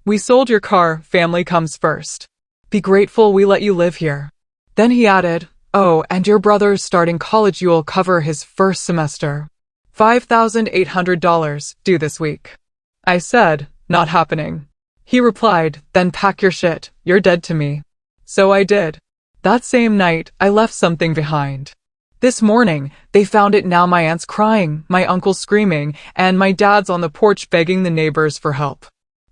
We sold your car, family comes first. Be grateful we let you live here. Then he added, oh, and your brother's starting college, you'll cover his first semester. $5,800 due this week. I said, not happening. He replied, then pack your shit, you're dead to me. So I did. That same night, I left something behind. This morning, they found it. Now my aunt's crying, my uncle's screaming, and my dad's on the porch begging the neighbors for help.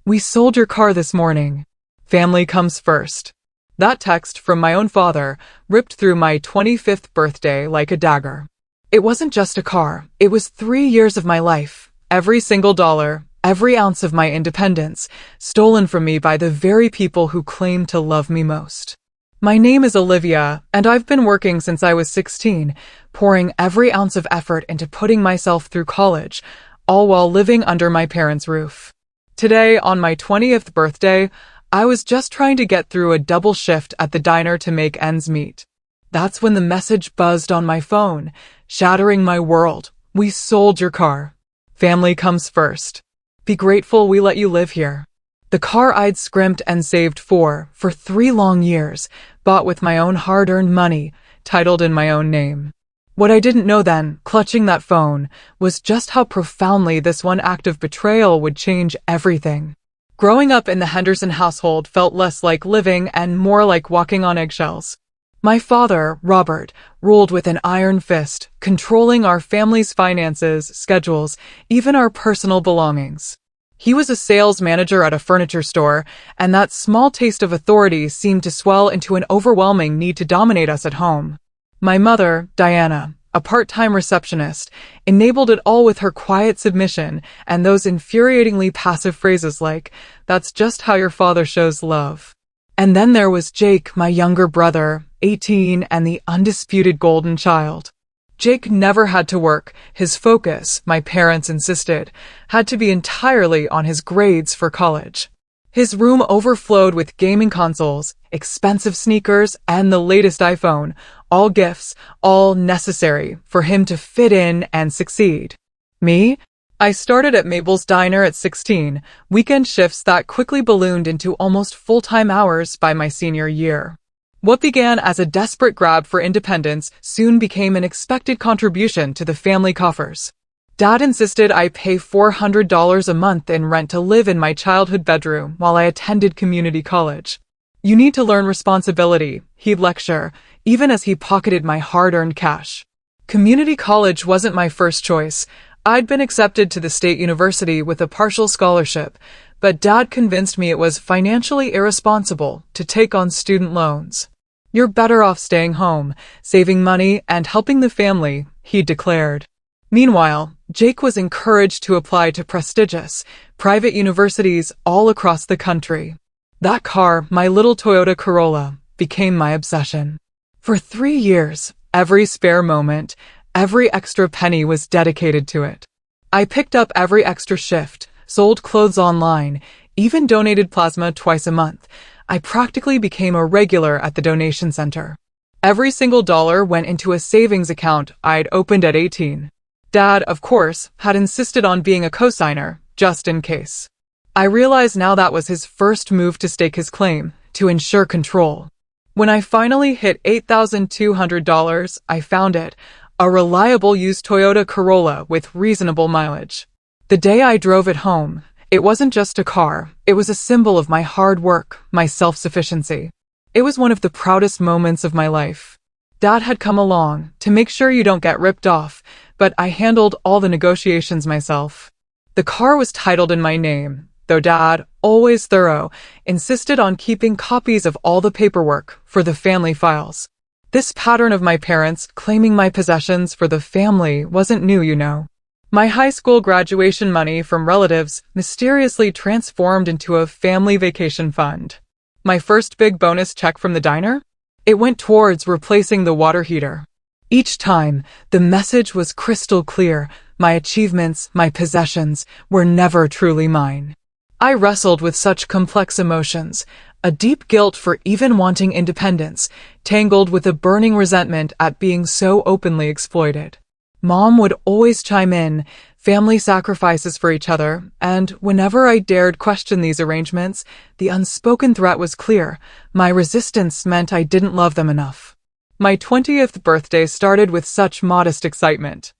We sold your car this morning. Family comes first. That text from my own father ripped through my 25th birthday like a dagger. It wasn't just a car, it was 3 years of my life. Every single dollar, every ounce of my independence, stolen from me by the very people who claim to love me most. My name is Olivia, and I've been working since I was 16, pouring every ounce of effort into putting myself through college, all while living under my parents' roof. Today, on my 20th birthday, I was just trying to get through a double shift at the diner to make ends meet. That's when the message buzzed on my phone, shattering my world. We sold your car. Family comes first. Be grateful we let you live here. The car I'd scrimped and saved for 3 long years, bought with my own hard-earned money, titled in my own name. What I didn't know then, clutching that phone, was just how profoundly this one act of betrayal would change everything. Growing up in the Henderson household felt less like living and more like walking on eggshells. My father, Robert, ruled with an iron fist, controlling our family's finances, schedules, even our personal belongings. He was a sales manager at a furniture store, and that small taste of authority seemed to swell into an overwhelming need to dominate us at home. My mother, Diana, a part-time receptionist, enabled it all with her quiet submission and those infuriatingly passive phrases like, "That's just how your father shows love." And then there was Jake, my younger brother, 18 and the undisputed golden child. Jake never had to work. His focus, my parents insisted, had to be entirely on his grades for college. His room overflowed with gaming consoles, expensive sneakers, and the latest iPhone, all gifts, all necessary for him to fit in and succeed. Me? I started at Mabel's Diner at 16, weekend shifts that quickly ballooned into almost full-time hours by my senior year. What began as a desperate grab for independence soon became an expected contribution to the family coffers. Dad insisted I pay $400 a month in rent to live in my childhood bedroom while I attended community college. "You need to learn responsibility," he'd lecture, even as he pocketed my hard-earned cash. Community college wasn't my first choice. I'd been accepted to the state university with a partial scholarship, but Dad convinced me it was financially irresponsible to take on student loans. "You're better off staying home, saving money, and helping the family," he declared. Meanwhile, Jake was encouraged to apply to prestigious, private universities all across the country. That car, my little Toyota Corolla, became my obsession. For 3 years, every spare moment, every extra penny was dedicated to it. I picked up every extra shift, sold clothes online, even donated plasma twice a month. I practically became a regular at the donation center. Every single dollar went into a savings account I'd opened at 18. Dad, of course, had insisted on being a cosigner, just in case. I realize now that was his first move to stake his claim, to ensure control. When I finally hit $8,200, I found it, a reliable used Toyota Corolla with reasonable mileage. The day I drove it home, it wasn't just a car, it was a symbol of my hard work, my self-sufficiency. It was one of the proudest moments of my life. Dad had come along to make sure you don't get ripped off, but I handled all the negotiations myself. The car was titled in my name, though Dad, always thorough, insisted on keeping copies of all the paperwork for the family files. This pattern of my parents claiming my possessions for the family wasn't new, you know. My high school graduation money from relatives mysteriously transformed into a family vacation fund. My first big bonus check from the diner? It went towards replacing the water heater. Each time, the message was crystal clear. My achievements, my possessions, were never truly mine. I wrestled with such complex emotions, a deep guilt for even wanting independence, tangled with a burning resentment at being so openly exploited. Mom would always chime in, family sacrifices for each other, and whenever I dared question these arrangements, the unspoken threat was clear. My resistance meant I didn't love them enough. My 20th birthday started with such modest excitement.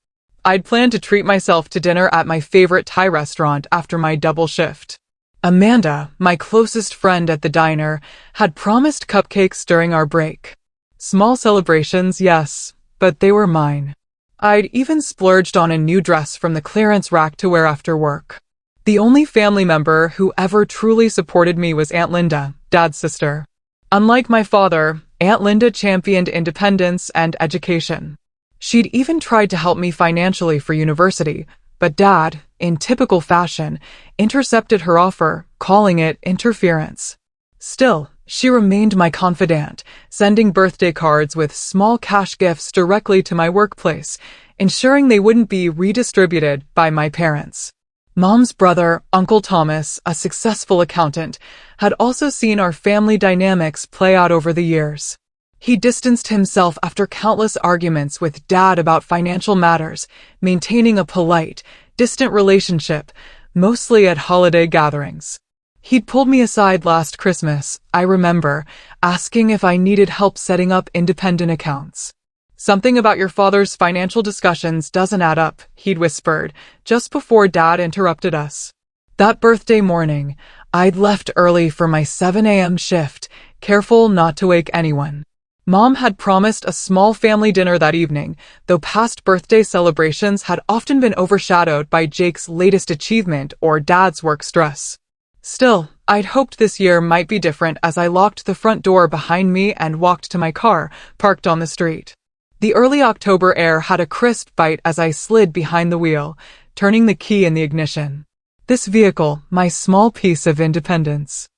I'd planned to treat myself to dinner at my favorite Thai restaurant after my double shift. Amanda, my closest friend at the diner, had promised cupcakes during our break. Small celebrations, yes, but they were mine. I'd even splurged on a new dress from the clearance rack to wear after work. The only family member who ever truly supported me was Aunt Linda, Dad's sister. Unlike my father, Aunt Linda championed independence and education. She'd even tried to help me financially for university, but Dad, in typical fashion, intercepted her offer, calling it interference. Still, she remained my confidant, sending birthday cards with small cash gifts directly to my workplace, ensuring they wouldn't be redistributed by my parents. Mom's brother, Uncle Thomas, a successful accountant, had also seen our family dynamics play out over the years. He distanced himself after countless arguments with Dad about financial matters, maintaining a polite, distant relationship, mostly at holiday gatherings. He'd pulled me aside last Christmas, I remember, asking if I needed help setting up independent accounts. "Something about your father's financial discussions doesn't add up," he'd whispered, just before Dad interrupted us. That birthday morning, I'd left early for my 7 a.m. shift, careful not to wake anyone. Mom had promised a small family dinner that evening, though past birthday celebrations had often been overshadowed by Jake's latest achievement or Dad's work stress. Still, I'd hoped this year might be different as I locked the front door behind me and walked to my car, parked on the street. The early October air had a crisp bite as I slid behind the wheel, turning the key in the ignition. This vehicle, my small piece of independence.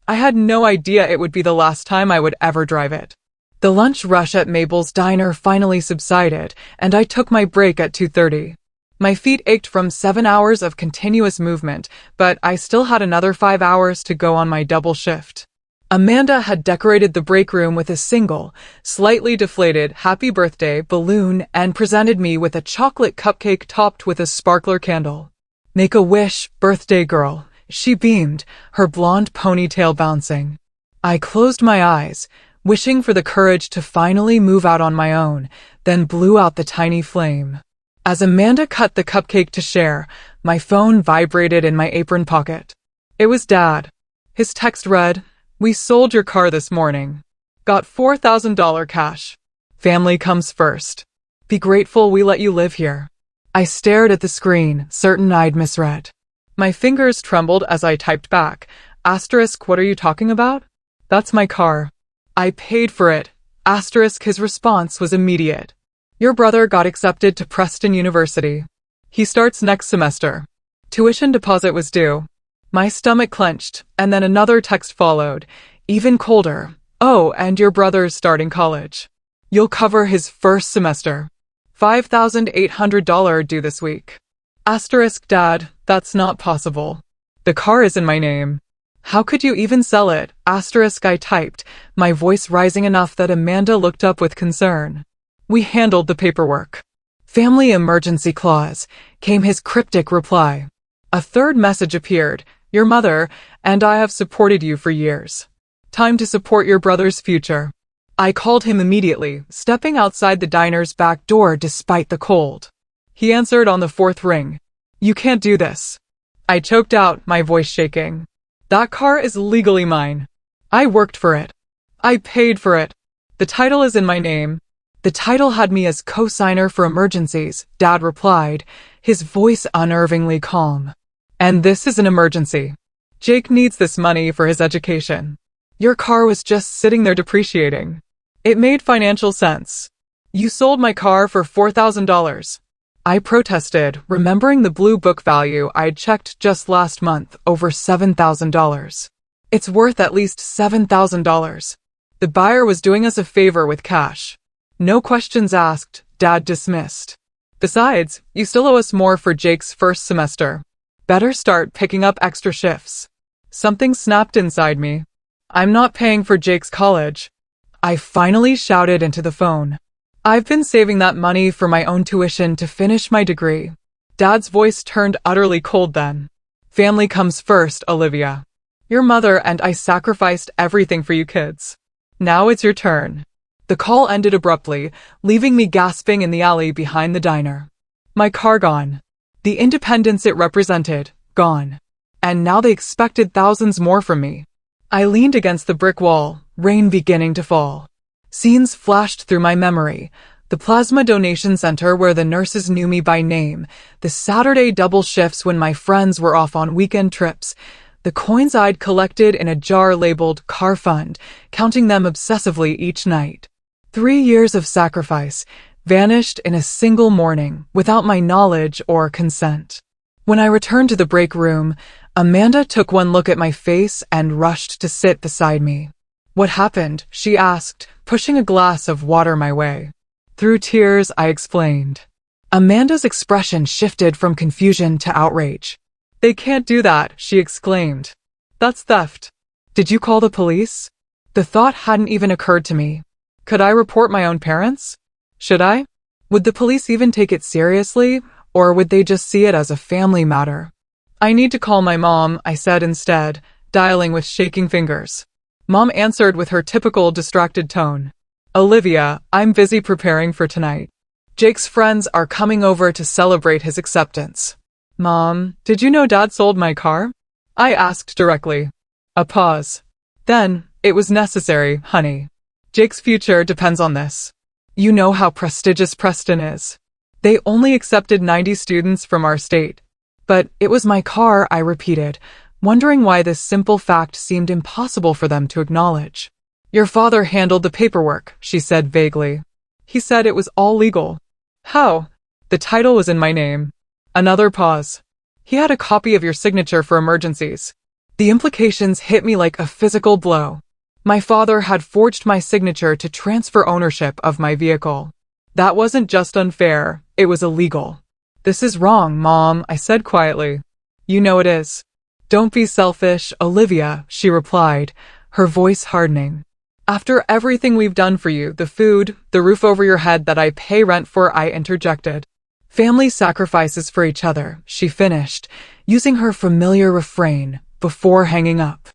I had no idea it would be the last time I would ever drive it. The lunch rush at Mabel's diner finally subsided, and I took my break at 2:30. My feet ached from 7 hours of continuous movement, but I still had another 5 hours to go on my double shift. Amanda had decorated the break room with a single, slightly deflated happy birthday balloon and presented me with a chocolate cupcake topped with a sparkler candle. "Make a wish, birthday girl," she beamed, her blonde ponytail bouncing. I closed my eyes, wishing for the courage to finally move out on my own, then blew out the tiny flame. As Amanda cut the cupcake to share, my phone vibrated in my apron pocket. It was Dad. His text read, "We sold your car this morning. Got $4,000 cash. Family comes first. Be grateful we let you live here." I stared at the screen, certain I'd misread. My fingers trembled as I typed back, "Asterisk, what are you talking about?" "That's my car. I paid for it." Asterisk, his response was immediate. "Your brother got accepted to Preston University. He starts next semester. Tuition deposit was due." My stomach clenched, and then another text followed, even colder. "Oh, and your brother's starting college. You'll cover his first semester. $5,800 due this week." Asterisk, Dad, that's not possible. The car is in my name. "How could you even sell it?" Asterisk, I typed, my voice rising enough that Amanda looked up with concern. "We handled the paperwork." "Family emergency clause," came his cryptic reply. A third message appeared, "Your mother and I have supported you for years. Time to support your brother's future." I called him immediately, stepping outside the diner's back door despite the cold. He answered on the fourth ring. "You can't do this." I choked out, my voice shaking. "That car is legally mine. I worked for it. I paid for it. The title is in my name." "The title had me as co-signer for emergencies," Dad replied, his voice unnervingly calm. "And this is an emergency. Jake needs this money for his education. Your car was just sitting there depreciating. It made financial sense. You sold my car for $4,000. I protested, remembering the blue book value I'd checked just last month, over $7,000. "It's worth at least $7,000. The buyer was doing us a favor with cash. No questions asked," Dad dismissed. "Besides, you still owe us more for Jake's first semester. Better start picking up extra shifts." Something snapped inside me. "I'm not paying for Jake's college." I finally shouted into the phone. "I've been saving that money for my own tuition to finish my degree. Dad's voice turned utterly cold then. Family comes first, Olivia. Your mother and I sacrificed everything for you kids. Now it's your turn. The call ended abruptly, leaving me gasping in the alley behind the diner. My car gone. The independence it represented, gone. And now they expected thousands more from me. I leaned against the brick wall, rain beginning to fall. Scenes flashed through my memory. The plasma donation center where the nurses knew me by name, the Saturday double shifts when my friends were off on weekend trips, the coins I'd collected in a jar labeled car fund, counting them obsessively each night. 3 years of sacrifice vanished in a single morning without my knowledge or consent. When I returned to the break room, Amanda took one look at my face and rushed to sit beside me. What happened? She asked, pushing a glass of water my way. Through tears, I explained. Amanda's expression shifted from confusion to outrage. They can't do that, she exclaimed. That's theft. Did you call the police? The thought hadn't even occurred to me. Could I report my own parents? Should I? Would the police even take it seriously, or would they just see it as a family matter? I need to call my mom, I said instead, dialing with shaking fingers. Mom answered with her typical distracted tone. Olivia, I'm busy preparing for tonight. Jake's friends are coming over to celebrate his acceptance. Mom, did you know Dad sold my car? I asked directly. A pause. Then, it was necessary, honey. Jake's future depends on this. You know how prestigious Preston is. They only accepted 90 students from our state. But it was my car, I repeated, wondering why this simple fact seemed impossible for them to acknowledge. Your father handled the paperwork, she said vaguely. He said it was all legal. How? The title was in my name. Another pause. He had a copy of your signature for emergencies. The implications hit me like a physical blow. My father had forged my signature to transfer ownership of my vehicle. That wasn't just unfair, it was illegal. This is wrong, Mom, I said quietly. You know it is. Don't be selfish, Olivia, she replied, her voice hardening. After everything we've done for you, the food, the roof over your head that I pay rent for, I interjected. Family sacrifices for each other, she finished, using her familiar refrain, before hanging up.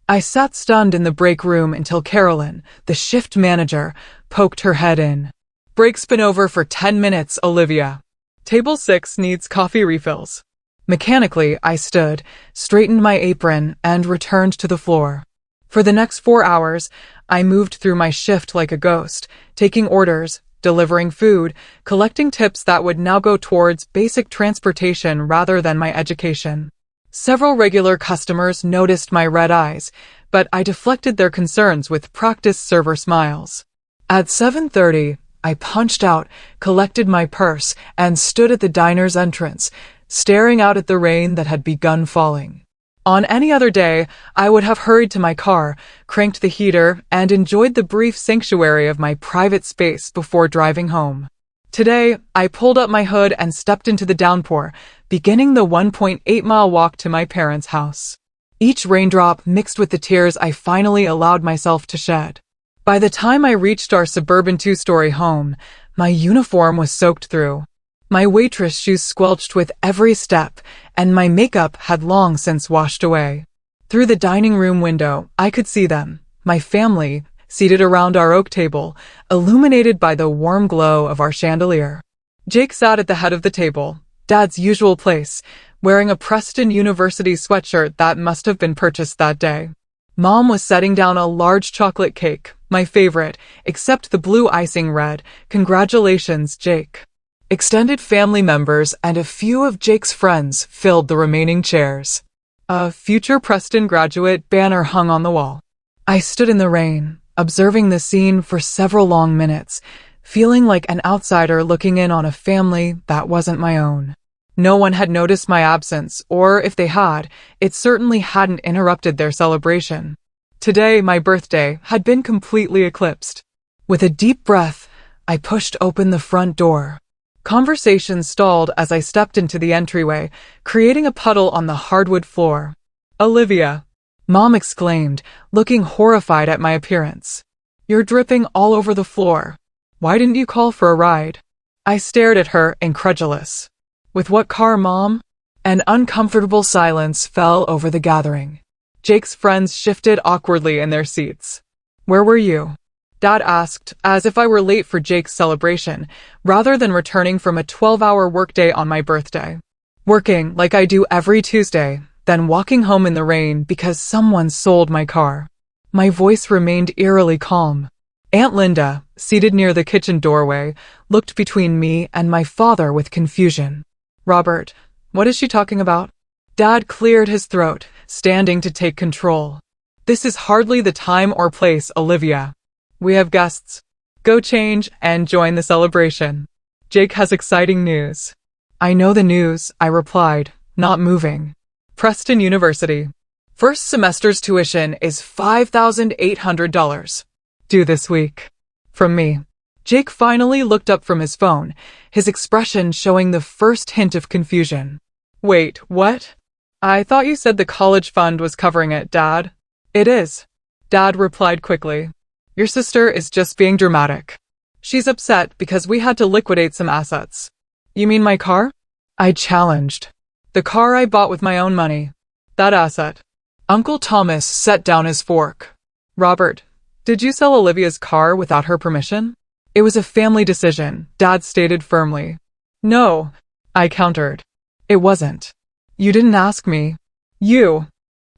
I sat stunned in the break room until Carolyn, the shift manager, poked her head in. Break's been over for 10 minutes, Olivia. Table 6 needs coffee refills. Mechanically, I stood, straightened my apron, and returned to the floor. For the next 4 hours, I moved through my shift like a ghost, taking orders, delivering food, collecting tips that would now go towards basic transportation rather than my education. Several regular customers noticed my red eyes, but I deflected their concerns with practiced server smiles. At 7:30, I punched out, collected my purse, and stood at the diner's entrance, staring out at the rain that had begun falling. On any other day, I would have hurried to my car, cranked the heater, and enjoyed the brief sanctuary of my private space before driving home. Today, I pulled up my hood and stepped into the downpour, beginning the 1.8-mile walk to my parents' house. Each raindrop mixed with the tears I finally allowed myself to shed. By the time I reached our suburban 2-story home, my uniform was soaked through. My waitress shoes squelched with every step, and my makeup had long since washed away. Through the dining room window, I could see them, my family, seated around our oak table, illuminated by the warm glow of our chandelier. Jake sat at the head of the table, Dad's usual place, wearing a Preston University sweatshirt that must have been purchased that day. Mom was setting down a large chocolate cake, my favorite, except the blue icing read, "Congratulations, Jake." Extended family members and a few of Jake's friends filled the remaining chairs. A future Preston graduate banner hung on the wall. I stood in the rain, observing the scene for several long minutes, feeling like an outsider looking in on a family that wasn't my own. No one had noticed my absence, or if they had, it certainly hadn't interrupted their celebration. Today, my birthday, had been completely eclipsed. With a deep breath, I pushed open the front door. Conversation stalled as I stepped into the entryway, creating a puddle on the hardwood floor. Olivia, Mom exclaimed, looking horrified at my appearance. You're dripping all over the floor. Why didn't you call for a ride? I stared at her, incredulous. With what car, Mom? An uncomfortable silence fell over the gathering. Jake's friends shifted awkwardly in their seats. Where were you? Dad asked, as if I were late for Jake's celebration, rather than returning from a 12-hour workday on my birthday. Working like I do every Tuesday, then walking home in the rain because someone sold my car. My voice remained eerily calm. Aunt Linda, seated near the kitchen doorway, looked between me and my father with confusion. Robert, what is she talking about? Dad cleared his throat, standing to take control. This is hardly the time or place, Olivia. We have guests. Go change and join the celebration. Jake has exciting news. I know the news, I replied, not moving. Preston University. First semester's tuition is $5,800. Due this week. From me. Jake finally looked up from his phone, his expression showing the first hint of confusion. Wait, what? I thought you said the college fund was covering it, Dad. It is. Dad replied quickly. Your sister is just being dramatic. She's upset because we had to liquidate some assets. You mean my car? I challenged. The car I bought with my own money. That asset. Uncle Thomas set down his fork. Robert, did you sell Olivia's car without her permission? It was a family decision, Dad stated firmly. No, I countered. It wasn't. You didn't ask me. You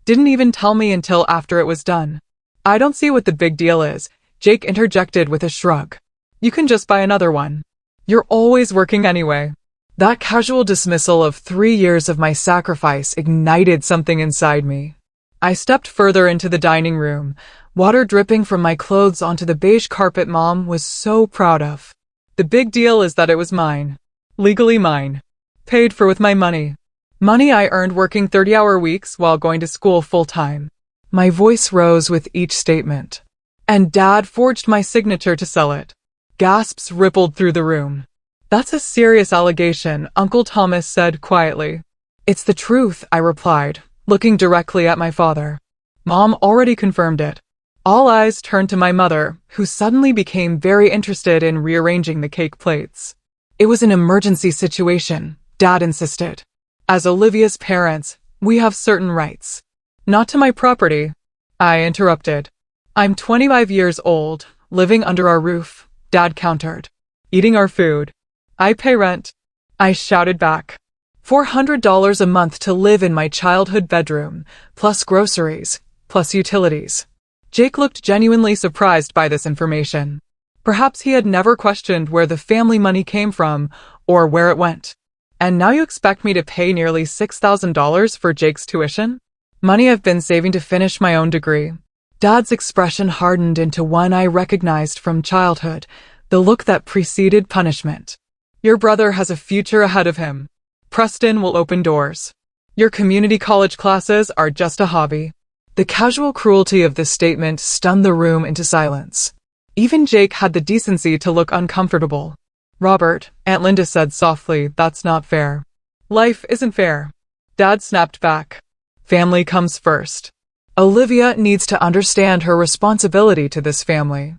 didn't even tell me until after it was done. I don't see what the big deal is, Jake interjected with a shrug. You can just buy another one. You're always working anyway. That casual dismissal of 3 years of my sacrifice ignited something inside me. I stepped further into the dining room, water dripping from my clothes onto the beige carpet Mom was so proud of. The big deal is that it was mine. Legally mine. Paid for with my money. Money I earned working 30-hour weeks while going to school full-time. My voice rose with each statement. And Dad forged my signature to sell it. Gasps rippled through the room. That's a serious allegation, Uncle Thomas said quietly. It's the truth, I replied, looking directly at my father. Mom already confirmed it. All eyes turned to my mother, who suddenly became very interested in rearranging the cake plates. It was an emergency situation, Dad insisted. As Olivia's parents, we have certain rights. Not to my property, I interrupted. I'm 25 years old, living under our roof, Dad countered. Eating our food. I pay rent. I shouted back. $400 a month to live in my childhood bedroom, plus groceries, plus utilities. Jake looked genuinely surprised by this information. Perhaps he had never questioned where the family money came from or where it went. And now you expect me to pay nearly $6,000 for Jake's tuition? Money I've been saving to finish my own degree. Dad's expression hardened into one I recognized from childhood, the look that preceded punishment. Your brother has a future ahead of him. Preston will open doors. Your community college classes are just a hobby. The casual cruelty of this statement stunned the room into silence. Even Jake had the decency to look uncomfortable. Robert, Aunt Linda said softly, that's not fair. Life isn't fair. Dad snapped back. Family comes first. Olivia needs to understand her responsibility to this family.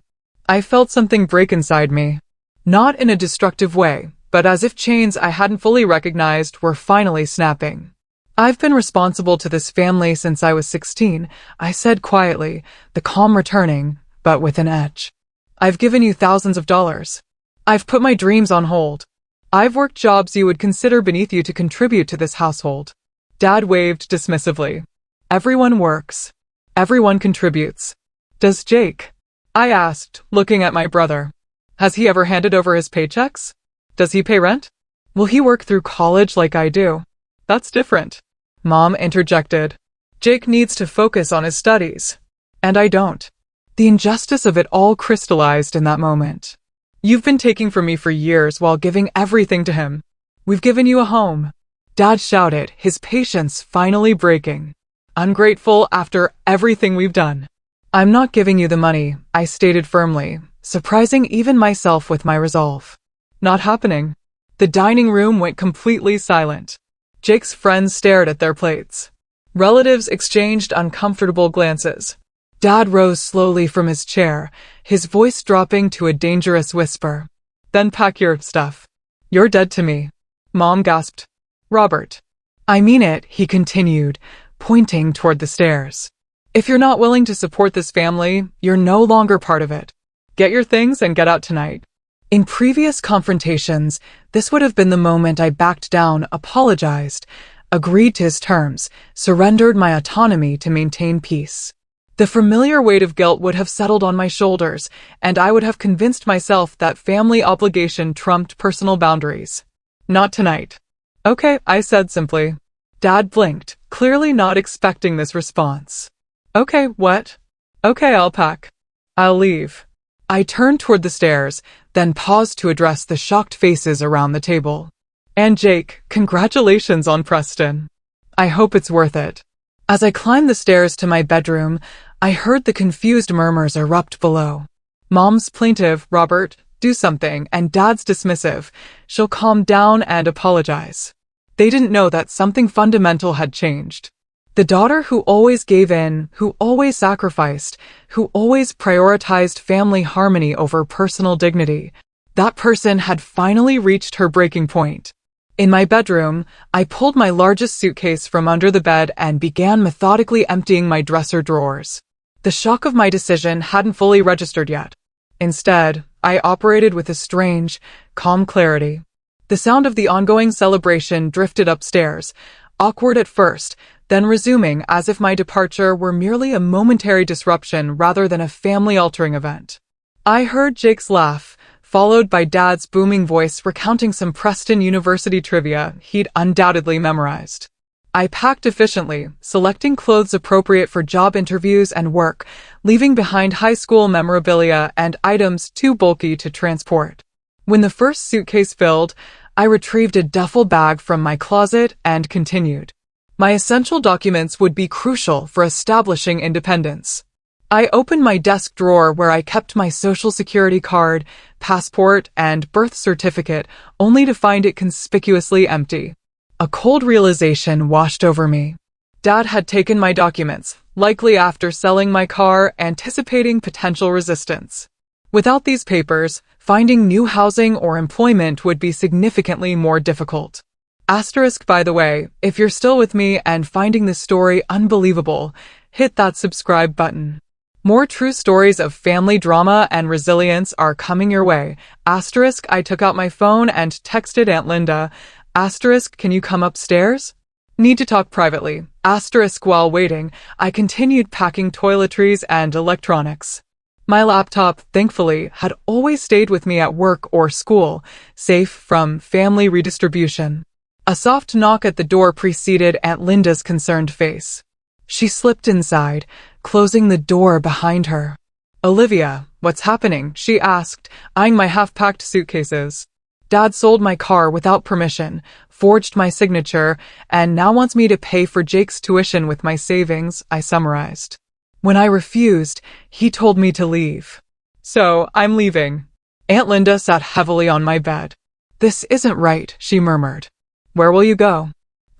I felt something break inside me. Not in a destructive way, but as if chains I hadn't fully recognized were finally snapping. I've been responsible to this family since I was 16, I said quietly, the calm returning, but with an edge. I've given you thousands of dollars. I've put my dreams on hold. I've worked jobs you would consider beneath you to contribute to this household. Dad waved dismissively. Everyone works. Everyone contributes. Does Jake? I asked, looking at my brother. Has he ever handed over his paychecks? Does he pay rent? Will he work through college like I do? That's different. Mom interjected. Jake needs to focus on his studies. And I don't. The injustice of it all crystallized in that moment. You've been taking from me for years while giving everything to him. We've given you a home. Dad shouted, his patience finally breaking. Ungrateful after everything we've done. I'm not giving you the money, I stated firmly, surprising even myself with my resolve. Not happening. The dining room went completely silent. Jake's friends stared at their plates. Relatives exchanged uncomfortable glances. Dad rose slowly from his chair, his voice dropping to a dangerous whisper. Then pack your stuff. You're dead to me. Mom gasped. Robert. I mean it, he continued, pointing toward the stairs. If you're not willing to support this family, you're no longer part of it. Get your things and get out tonight. In previous confrontations, this would have been the moment I backed down, apologized, agreed to his terms, surrendered my autonomy to maintain peace. The familiar weight of guilt would have settled on my shoulders, and I would have convinced myself that family obligation trumped personal boundaries. Not tonight. Okay, I said simply. Dad blinked, clearly not expecting this response. Okay, what? Okay, I'll pack. I'll leave. I turned toward the stairs, then paused to address the shocked faces around the table. And Jake, congratulations on Preston. I hope it's worth it. As I climbed the stairs to my bedroom, I heard the confused murmurs erupt below. Mom's plaintive, Robert, do something, and Dad's dismissive, she'll calm down and apologize. They didn't know that something fundamental had changed. The daughter who always gave in, who always sacrificed, who always prioritized family harmony over personal dignity, that person had finally reached her breaking point. In my bedroom, I pulled my largest suitcase from under the bed and began methodically emptying my dresser drawers. The shock of my decision hadn't fully registered yet. Instead, I operated with a strange, calm clarity. The sound of the ongoing celebration drifted upstairs, awkward at first, then resuming as if my departure were merely a momentary disruption rather than a family-altering event. I heard Jake's laugh, followed by Dad's booming voice recounting some Preston University trivia he'd undoubtedly memorized. I packed efficiently, selecting clothes appropriate for job interviews and work, leaving behind high school memorabilia and items too bulky to transport. When the first suitcase filled, I retrieved a duffel bag from my closet and continued. My essential documents would be crucial for establishing independence. I opened my desk drawer where I kept my social security card, passport, and birth certificate, only to find it conspicuously empty. A cold realization washed over me. Dad had taken my documents, likely after selling my car, anticipating potential resistance. Without these papers, finding new housing or employment would be significantly more difficult. Asterisk, by the way, if you're still with me and finding this story unbelievable, hit that subscribe button. More true stories of family drama and resilience are coming your way. Asterisk, I took out my phone and texted Aunt Linda. Asterisk, can you come upstairs? Need to talk privately. Asterisk, while waiting, I continued packing toiletries and electronics. My laptop, thankfully, had always stayed with me at work or school, safe from family redistribution. A soft knock at the door preceded Aunt Linda's concerned face. She slipped inside, closing the door behind her. Olivia, what's happening? She asked, eyeing my half-packed suitcases. Dad sold my car without permission, forged my signature, and now wants me to pay for Jake's tuition with my savings, I summarized. When I refused, he told me to leave. So, I'm leaving. Aunt Linda sat heavily on my bed. This isn't right, she murmured. Where will you go?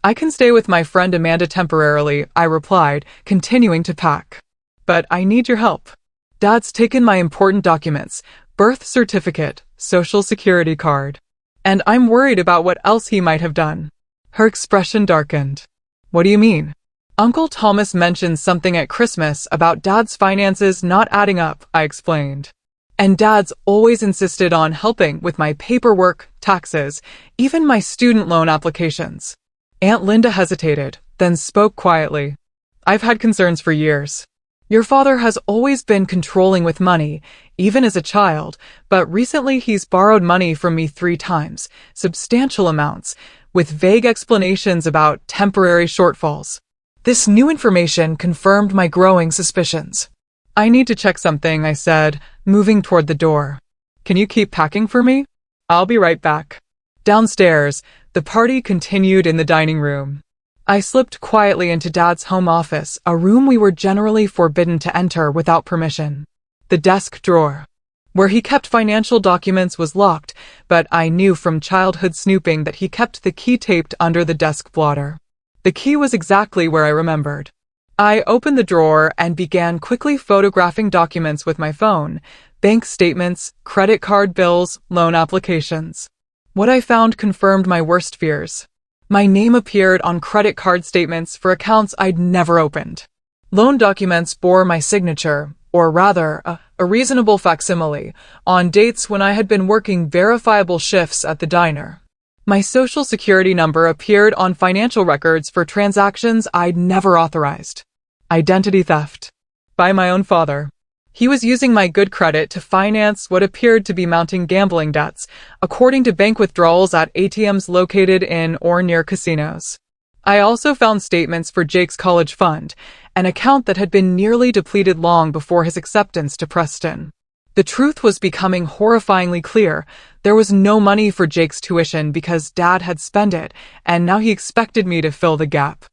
I can stay with my friend Amanda temporarily, I replied, continuing to pack. But I need your help. Dad's taken my important documents, birth certificate, social security card. And I'm worried about what else he might have done. Her expression darkened. What do you mean? Uncle Thomas mentioned something at Christmas about Dad's finances not adding up, I explained. And Dad's always insisted on helping with my paperwork, taxes, even my student loan applications. Aunt Linda hesitated, then spoke quietly. I've had concerns for years. Your father has always been controlling with money, even as a child, but recently he's borrowed money from me 3 times, substantial amounts, with vague explanations about temporary shortfalls. This new information confirmed my growing suspicions. I need to check something, I said, moving toward the door. Can you keep packing for me? I'll be right back. Downstairs, the party continued in the dining room. I slipped quietly into Dad's home office, a room we were generally forbidden to enter without permission. The desk drawer, where he kept financial documents, was locked, but I knew from childhood snooping that he kept the key taped under the desk blotter. The key was exactly where I remembered. I opened the drawer and began quickly photographing documents with my phone, bank statements, credit card bills, loan applications. What I found confirmed my worst fears. My name appeared on credit card statements for accounts I'd never opened. Loan documents bore my signature, or rather, a reasonable facsimile, on dates when I had been working verifiable shifts at the diner. My social security number appeared on financial records for transactions I'd never authorized. Identity theft. By my own father. He was using my good credit to finance what appeared to be mounting gambling debts, according to bank withdrawals at ATMs located in or near casinos. I also found statements for Jake's college fund, an account that had been nearly depleted long before his acceptance to Preston. The truth was becoming horrifyingly clear. There was no money for Jake's tuition because Dad had spent it, and now he expected me to fill the gap.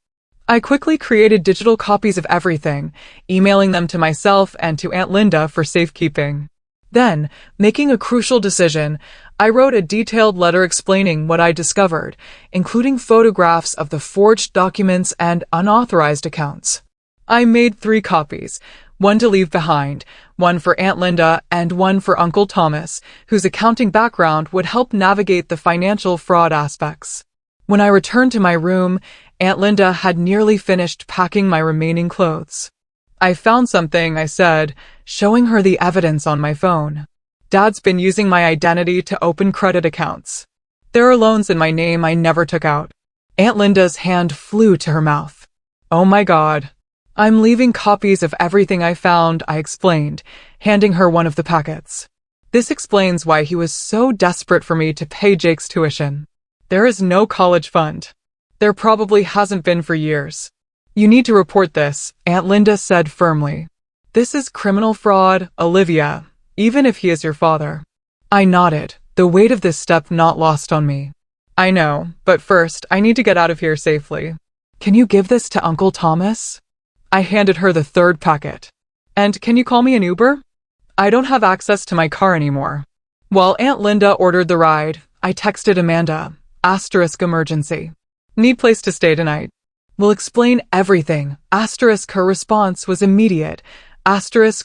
I quickly created digital copies of everything, emailing them to myself and to Aunt Linda for safekeeping. Then, making a crucial decision, I wrote a detailed letter explaining what I discovered, including photographs of the forged documents and unauthorized accounts. I made 3 copies, one to leave behind, one for Aunt Linda, and one for Uncle Thomas, whose accounting background would help navigate the financial fraud aspects. When I returned to my room, Aunt Linda had nearly finished packing my remaining clothes. I found something, I said, showing her the evidence on my phone. Dad's been using my identity to open credit accounts. There are loans in my name I never took out. Aunt Linda's hand flew to her mouth. Oh my God. I'm leaving copies of everything I found, I explained, handing her one of the packets. This explains why he was so desperate for me to pay Jake's tuition. There is no college fund. There probably hasn't been for years. You need to report this, Aunt Linda said firmly. This is criminal fraud, Olivia, even if he is your father. I nodded, the weight of this step not lost on me. I know, but first, I need to get out of here safely. Can you give this to Uncle Thomas? I handed her the 3rd packet. And can you call me an Uber? I don't have access to my car anymore. While Aunt Linda ordered the ride, I texted Amanda, *emergency. Need place to stay tonight. Will explain everything. Her response was immediate.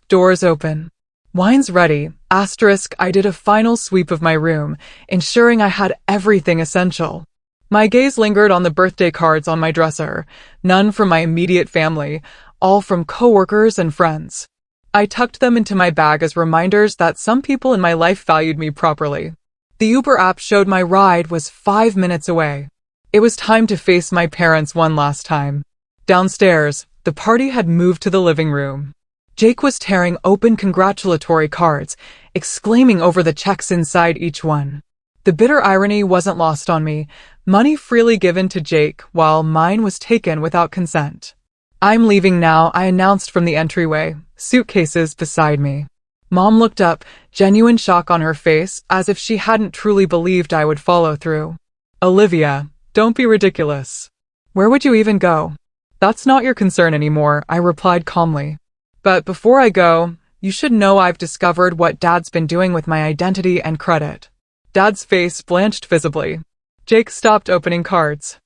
Doors open. Wine's ready. I did a final sweep of my room, ensuring I had everything essential. My gaze lingered on the birthday cards on my dresser, none from my immediate family, all from coworkers and friends. I tucked them into my bag as reminders that some people in my life valued me properly. The Uber app showed my ride was 5 minutes away. It was time to face my parents one last time. Downstairs, the party had moved to the living room. Jake was tearing open congratulatory cards, exclaiming over the checks inside each one. The bitter irony wasn't lost on me, money freely given to Jake while mine was taken without consent. I'm leaving now, I announced from the entryway, suitcases beside me. Mom looked up, genuine shock on her face, as if she hadn't truly believed I would follow through. Olivia, don't be ridiculous. Where would you even go? That's not your concern anymore, I replied calmly. But before I go, you should know I've discovered what Dad's been doing with my identity and credit. Dad's face blanched visibly. Jake stopped opening cards.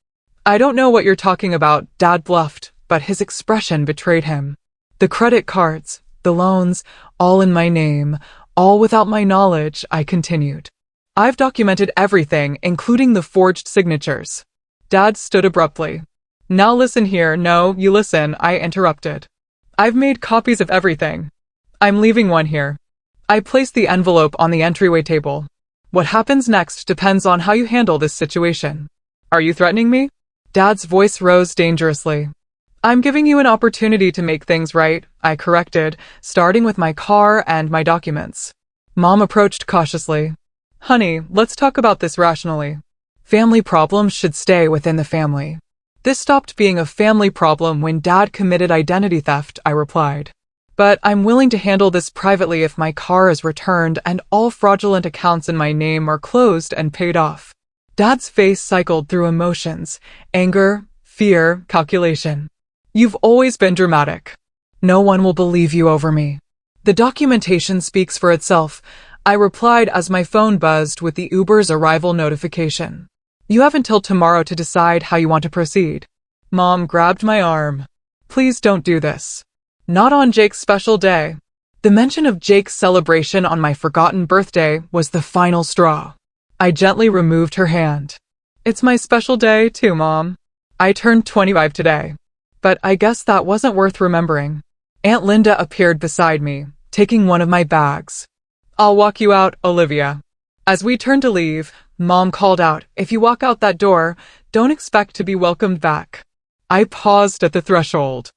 I don't know what you're talking about, Dad bluffed, but his expression betrayed him. The credit cards, the loans, all in my name, all without my knowledge, I continued. I've documented everything, including the forged signatures. Dad stood abruptly. Now listen here. No, you listen, I interrupted. I've made copies of everything. I'm leaving one here. I placed the envelope on the entryway table. What happens next depends on how you handle this situation. Are you threatening me? Dad's voice rose dangerously. I'm giving you an opportunity to make things right, I corrected, starting with my car and my documents. Mom approached cautiously. Honey, let's talk about this rationally. Family problems should stay within the family. This stopped being a family problem when Dad committed identity theft, I replied. But I'm willing to handle this privately if my car is returned and all fraudulent accounts in my name are closed and paid off. Dad's face cycled through emotions, anger, fear, calculation. You've always been dramatic. No one will believe you over me. The documentation speaks for itself, I replied as my phone buzzed with the Uber's arrival notification. You have until tomorrow to decide how you want to proceed. Mom grabbed my arm. Please don't do this. Not on Jake's special day. The mention of Jake's celebration on my forgotten birthday was the final straw. I gently removed her hand. It's my special day too, Mom. I turned 25 today. But I guess that wasn't worth remembering. Aunt Linda appeared beside me, taking one of my bags. I'll walk you out, Olivia. As we turned to leave, Mom called out, if you walk out that door, don't expect to be welcomed back. I paused at the threshold.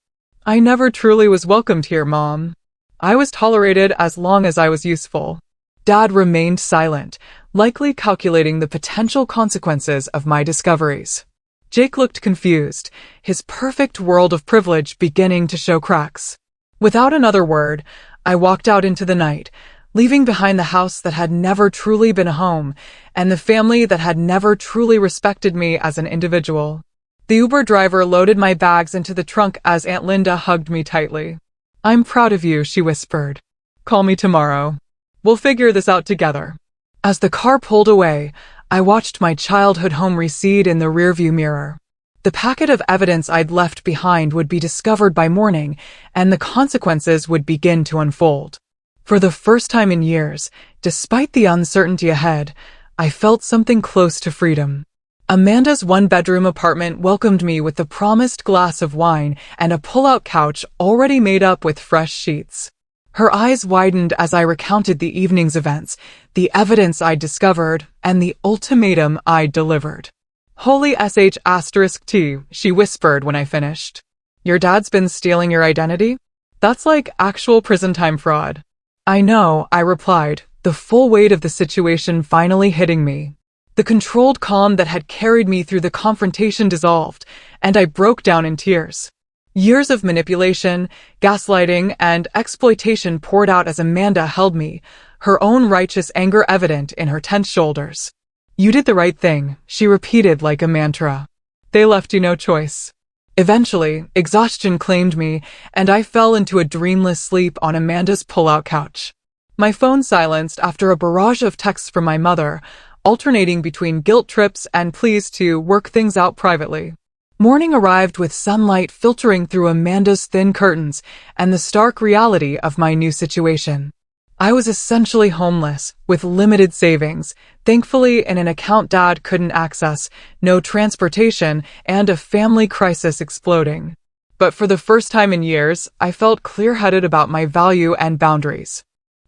I never truly was welcomed here, Mom. I was tolerated as long as I was useful. Dad remained silent, likely calculating the potential consequences of my discoveries. Jake looked confused, his perfect world of privilege beginning to show cracks. Without another word, I walked out into the night, leaving behind the house that had never truly been a home, and the family that had never truly respected me as an individual. The Uber driver loaded my bags into the trunk as Aunt Linda hugged me tightly. I'm proud of you, she whispered. Call me tomorrow. We'll figure this out together. As the car pulled away, I watched my childhood home recede in the rearview mirror. The packet of evidence I'd left behind would be discovered by morning, and the consequences would begin to unfold. For the first time in years, despite the uncertainty ahead, I felt something close to freedom. Amanda's one-bedroom apartment welcomed me with the promised glass of wine and a pull-out couch already made up with fresh sheets. Her eyes widened as I recounted the evening's events, the evidence I'd discovered, and the ultimatum I'd delivered. Holy sh*T, she whispered when I finished. Your dad's been stealing your identity? That's like actual prison time fraud. I know, I replied, the full weight of the situation finally hitting me. The controlled calm that had carried me through the confrontation dissolved, and I broke down in tears. Years of manipulation, gaslighting, and exploitation poured out as Amanda held me, her own righteous anger evident in her tense shoulders. You did the right thing, she repeated like a mantra. They left you no choice. Eventually, exhaustion claimed me, and I fell into a dreamless sleep on Amanda's pull-out couch. My phone silenced after a barrage of texts from my mother, alternating between guilt trips and pleas to work things out privately. Morning arrived with sunlight filtering through Amanda's thin curtains and the stark reality of my new situation. I was essentially homeless, with limited savings, thankfully in an account Dad couldn't access, no transportation, and a family crisis exploding. But for the first time in years, I felt clear-headed about my value and boundaries.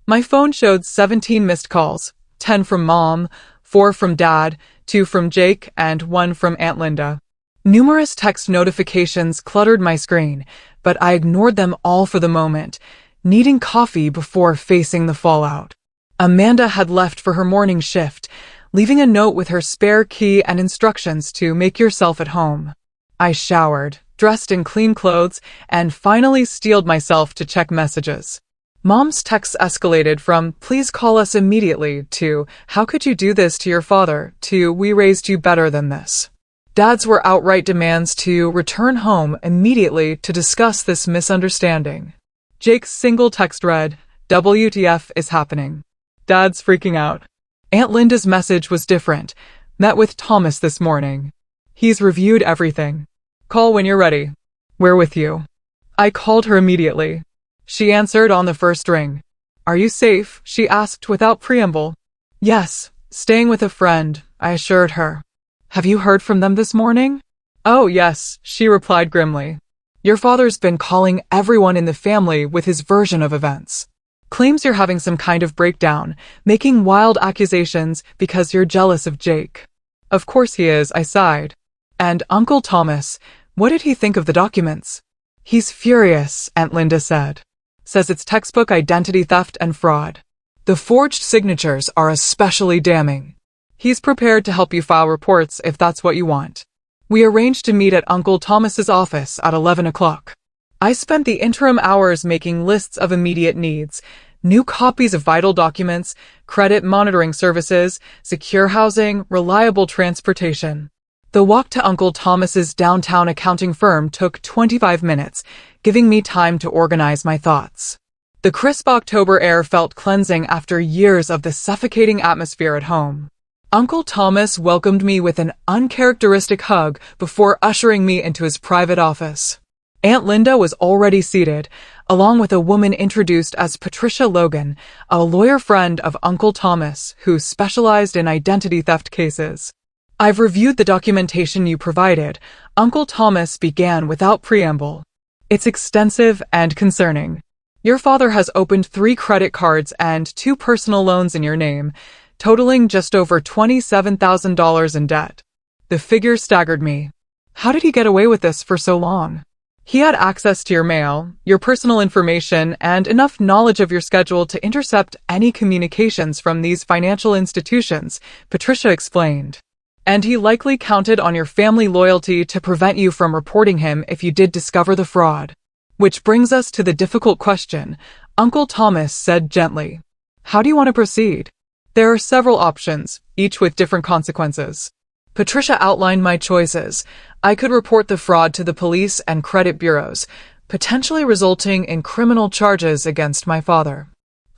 My phone showed 17 missed calls, 10 from Mom, 4 from Dad, 2 from Jake, and 1 from Aunt Linda. Numerous text notifications cluttered my screen, but I ignored them all for the moment, needing coffee before facing the fallout. Amanda had left for her morning shift, leaving a note with her spare key and instructions to make yourself at home. I showered, dressed in clean clothes, and finally steeled myself to check messages. Mom's texts escalated from, please call us immediately, to, how could you do this to your father, to, we raised you better than this. Dad's were outright demands to return home immediately to discuss this misunderstanding. Jake's single text read, WTF is happening. Dad's freaking out. Aunt Linda's message was different. Met with Thomas this morning. He's reviewed everything. Call when you're ready. We're with you. I called her immediately. She answered on the first ring. Are you safe? She asked without preamble. Yes, staying with a friend, I assured her. Have you heard from them this morning? Oh, yes, she replied grimly. Your father's been calling everyone in the family with his version of events. Claims you're having some kind of breakdown, making wild accusations because you're jealous of Jake. Of course he is, I sighed. And Uncle Thomas, what did he think of the documents? He's furious, Aunt Linda said. Says it's textbook identity theft and fraud. The forged signatures are especially damning. He's prepared to help you file reports if that's what you want. We arranged to meet at Uncle Thomas's office at 11 o'clock. I spent the interim hours making lists of immediate needs, new copies of vital documents, credit monitoring services, secure housing, reliable transportation. The walk to Uncle Thomas's downtown accounting firm took 25 minutes, giving me time to organize my thoughts. The crisp October air felt cleansing after years of the suffocating atmosphere at home. Uncle Thomas welcomed me with an uncharacteristic hug before ushering me into his private office. Aunt Linda was already seated, along with a woman introduced as Patricia Logan, a lawyer friend of Uncle Thomas who specialized in identity theft cases. I've reviewed the documentation you provided. Uncle Thomas began without preamble. It's extensive and concerning. Your father has opened 3 credit cards and 2 personal loans in your name, totaling just over $27,000 in debt. The figure staggered me. How did he get away with this for so long? He had access to your mail, your personal information, and enough knowledge of your schedule to intercept any communications from these financial institutions, Patricia explained. And he likely counted on your family loyalty to prevent you from reporting him if you did discover the fraud. Which brings us to the difficult question, Uncle Thomas said gently. How do you want to proceed? There are several options, each with different consequences. Patricia outlined my choices. I could report the fraud to the police and credit bureaus, potentially resulting in criminal charges against my father.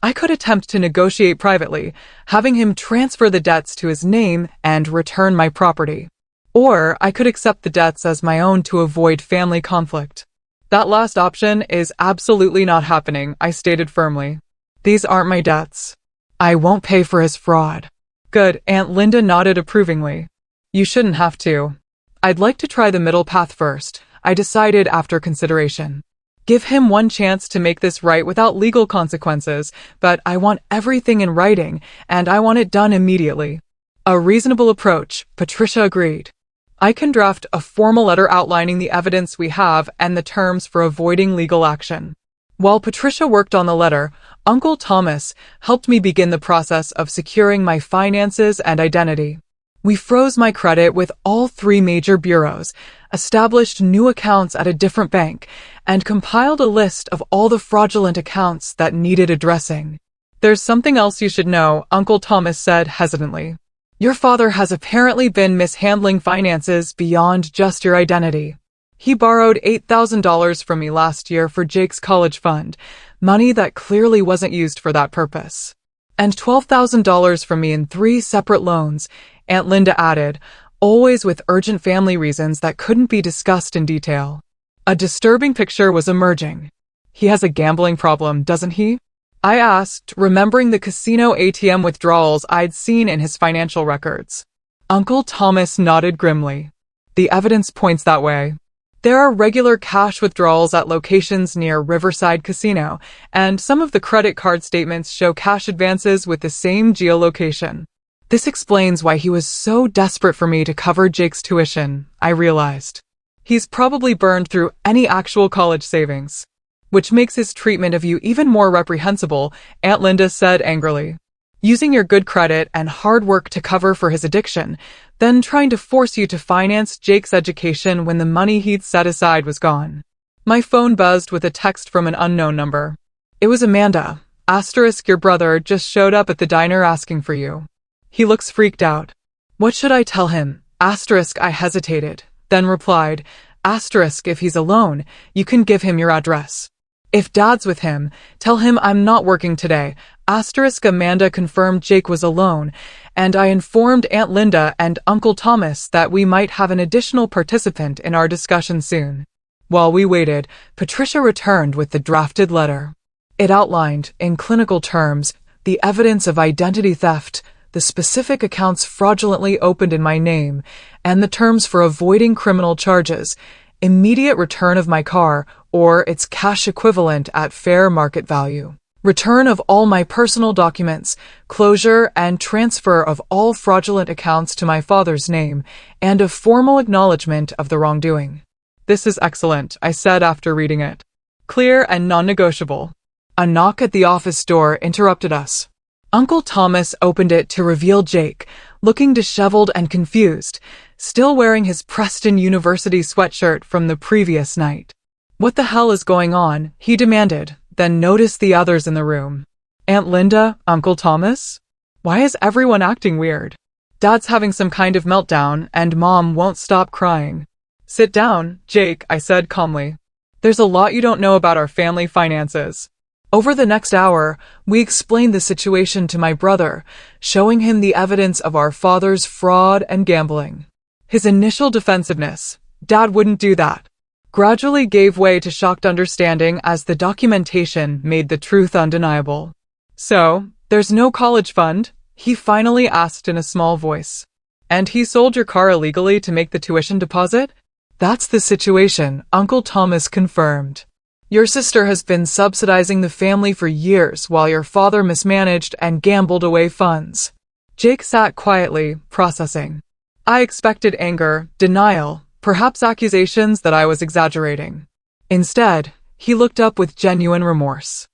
I could attempt to negotiate privately, having him transfer the debts to his name and return my property. Or I could accept the debts as my own to avoid family conflict. That last option is absolutely not happening, I stated firmly. These aren't my debts. I won't pay for his fraud. Good, Aunt Linda nodded approvingly. You shouldn't have to. I'd like to try the middle path first, I decided after consideration. Give him one chance to make this right without legal consequences, but I want everything in writing, and I want it done immediately. A reasonable approach, Patricia agreed. I can draft a formal letter outlining the evidence we have and the terms for avoiding legal action. While Patricia worked on the letter, Uncle Thomas helped me begin the process of securing my finances and identity. We froze my credit with all 3 major bureaus, established new accounts at a different bank, and compiled a list of all the fraudulent accounts that needed addressing. There's something else you should know, Uncle Thomas said hesitantly. Your father has apparently been mishandling finances beyond just your identity. He borrowed $8,000 from me last year for Jake's college fund, money that clearly wasn't used for that purpose. And $12,000 from me in 3 separate loans, Aunt Linda added, always with urgent family reasons that couldn't be discussed in detail. A disturbing picture was emerging. He has a gambling problem, doesn't he? I asked, remembering the casino ATM withdrawals I'd seen in his financial records. Uncle Thomas nodded grimly. The evidence points that way. There are regular cash withdrawals at locations near Riverside Casino, and some of the credit card statements show cash advances with the same geolocation. This explains why he was so desperate for me to cover Jake's tuition, I realized. He's probably burned through any actual college savings. Which makes his treatment of you even more reprehensible, Aunt Linda said angrily. Using your good credit and hard work to cover for his addiction, then trying to force you to finance Jake's education when the money he'd set aside was gone. My phone buzzed with a text from an unknown number. It was Amanda. *, your brother just showed up at the diner asking for you. He looks freaked out. What should I tell him? *, I hesitated, then replied, *, if he's alone, you can give him your address. If Dad's with him, tell him I'm not working today. * Amanda confirmed Jake was alone, and I informed Aunt Linda and Uncle Thomas that we might have an additional participant in our discussion soon. While we waited, Patricia returned with the drafted letter. It outlined, in clinical terms, the evidence of identity theft, the specific accounts fraudulently opened in my name, and the terms for avoiding criminal charges, immediate return of my car, or its cash equivalent at fair market value, return of all my personal documents, closure and transfer of all fraudulent accounts to my father's name, and a formal acknowledgement of the wrongdoing. This is excellent, I said after reading it. Clear and non-negotiable. A knock at the office door interrupted us. Uncle Thomas opened it to reveal Jake, looking disheveled and confused, still wearing his Preston University sweatshirt from the previous night. What the hell is going on? He demanded, then noticed the others in the room. Aunt Linda, Uncle Thomas? Why is everyone acting weird? Dad's having some kind of meltdown, and Mom won't stop crying. Sit down, Jake, I said calmly. There's a lot you don't know about our family finances. Over the next hour, we explained the situation to my brother, showing him the evidence of our father's fraud and gambling. His initial defensiveness, Dad wouldn't do that. gradually gave way to shocked understanding as the documentation made the truth undeniable. So, there's no college fund? He finally asked in a small voice. And he sold your car illegally to make the tuition deposit? That's the situation, Uncle Thomas confirmed. Your sister has been subsidizing the family for years while your father mismanaged and gambled away funds. Jake sat quietly, processing. I expected anger, denial, perhaps accusations that I was exaggerating. Instead, he looked up with genuine remorse.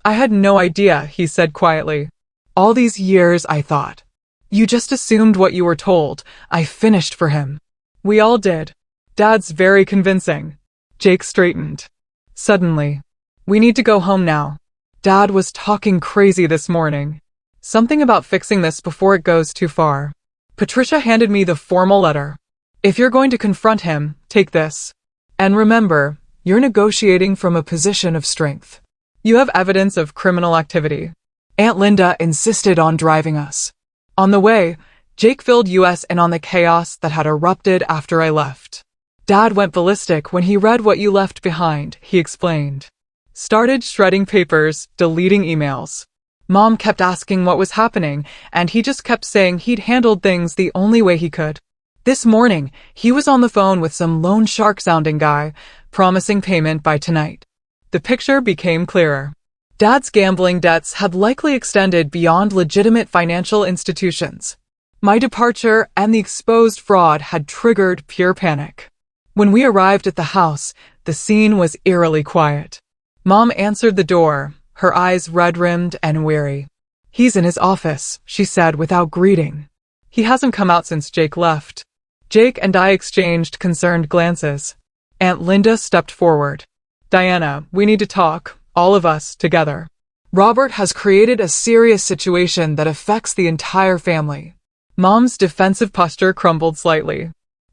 I had no idea, he said quietly. All these years, I thought. You just assumed what you were told. I finished for him. We all did. Dad's very convincing. Jake straightened. Suddenly. We need to go home now. Dad was talking crazy this morning. Something about fixing this before it goes too far. Patricia handed me the formal letter. If you're going to confront him, take this. And remember, you're negotiating from a position of strength. You have evidence of criminal activity. Aunt Linda insisted on driving us. On the way, Jake filled us in on the chaos that had erupted after I left. Dad went ballistic when he read what you left behind, he explained. Started shredding papers, deleting emails. Mom kept asking what was happening, and he just kept saying he'd handled things the only way he could. This morning, he was on the phone with some loan shark-sounding guy, promising payment by tonight. The picture became clearer. Dad's gambling debts had likely extended beyond legitimate financial institutions. My departure and the exposed fraud had triggered pure panic. When we arrived at the house, the scene was eerily quiet. Mom answered the door, her eyes red-rimmed and weary. He's in his office, she said without greeting. He hasn't come out since Jake left. Jake and I exchanged concerned glances. Aunt Linda stepped forward. Diana, we need to talk, all of us, together. Robert has created a serious situation that affects the entire family. Mom's defensive posture crumbled slightly.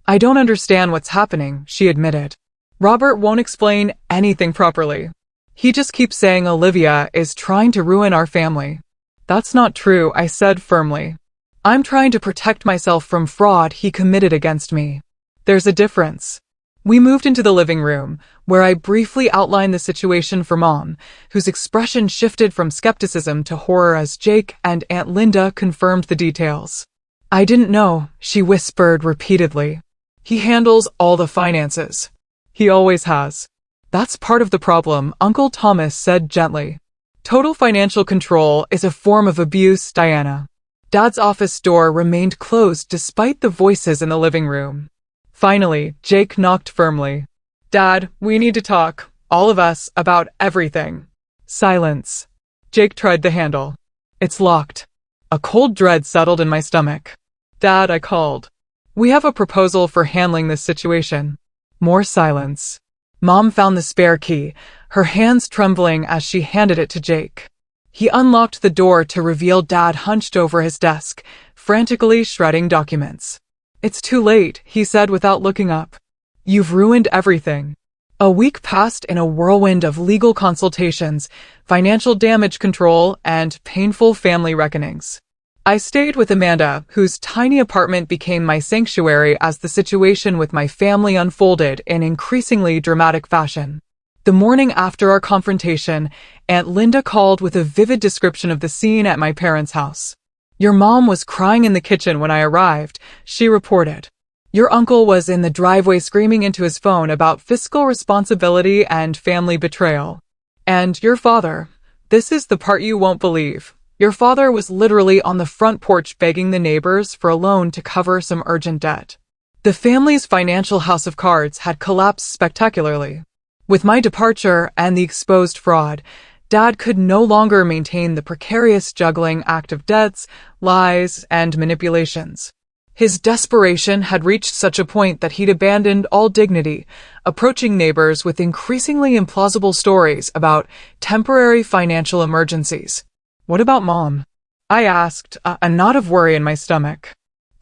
I don't understand what's happening, she admitted. Robert won't explain anything properly. He just keeps saying Olivia is trying to ruin our family. That's not true, I said firmly. I'm trying to protect myself from fraud he committed against me. There's a difference. We moved into the living room, where I briefly outlined the situation for Mom, whose expression shifted from skepticism to horror as Jake and Aunt Linda confirmed the details. I didn't know, she whispered repeatedly. He handles all the finances. He always has. That's part of the problem, Uncle Thomas said gently. Total financial control is a form of abuse, Diana. Dad's office door remained closed despite the voices in the living room. Finally, Jake knocked firmly. Dad, we need to talk, all of us, about everything. Silence. Jake tried the handle. It's locked. A cold dread settled in my stomach. Dad, I called. We have a proposal for handling this situation. More silence. Mom found the spare key, her hands trembling as she handed it to Jake. He unlocked the door to reveal Dad hunched over his desk, frantically shredding documents. It's too late, he said without looking up. You've ruined everything. A week passed in a whirlwind of legal consultations, financial damage control, and painful family reckonings. I stayed with Amanda, whose tiny apartment became my sanctuary as the situation with my family unfolded in increasingly dramatic fashion. The morning after our confrontation, Aunt Linda called with a vivid description of the scene at my parents' house. Your mom was crying in the kitchen when I arrived, she reported. Your uncle was in the driveway screaming into his phone about fiscal responsibility and family betrayal. And your father, this is the part you won't believe. Your father was literally on the front porch begging the neighbors for a loan to cover some urgent debt. The family's financial house of cards had collapsed spectacularly. With my departure and the exposed fraud, Dad could no longer maintain the precarious juggling act of debts, lies, and manipulations. His desperation had reached such a point that he'd abandoned all dignity, approaching neighbors with increasingly implausible stories about temporary financial emergencies. What about Mom? I asked, a knot of worry in my stomach.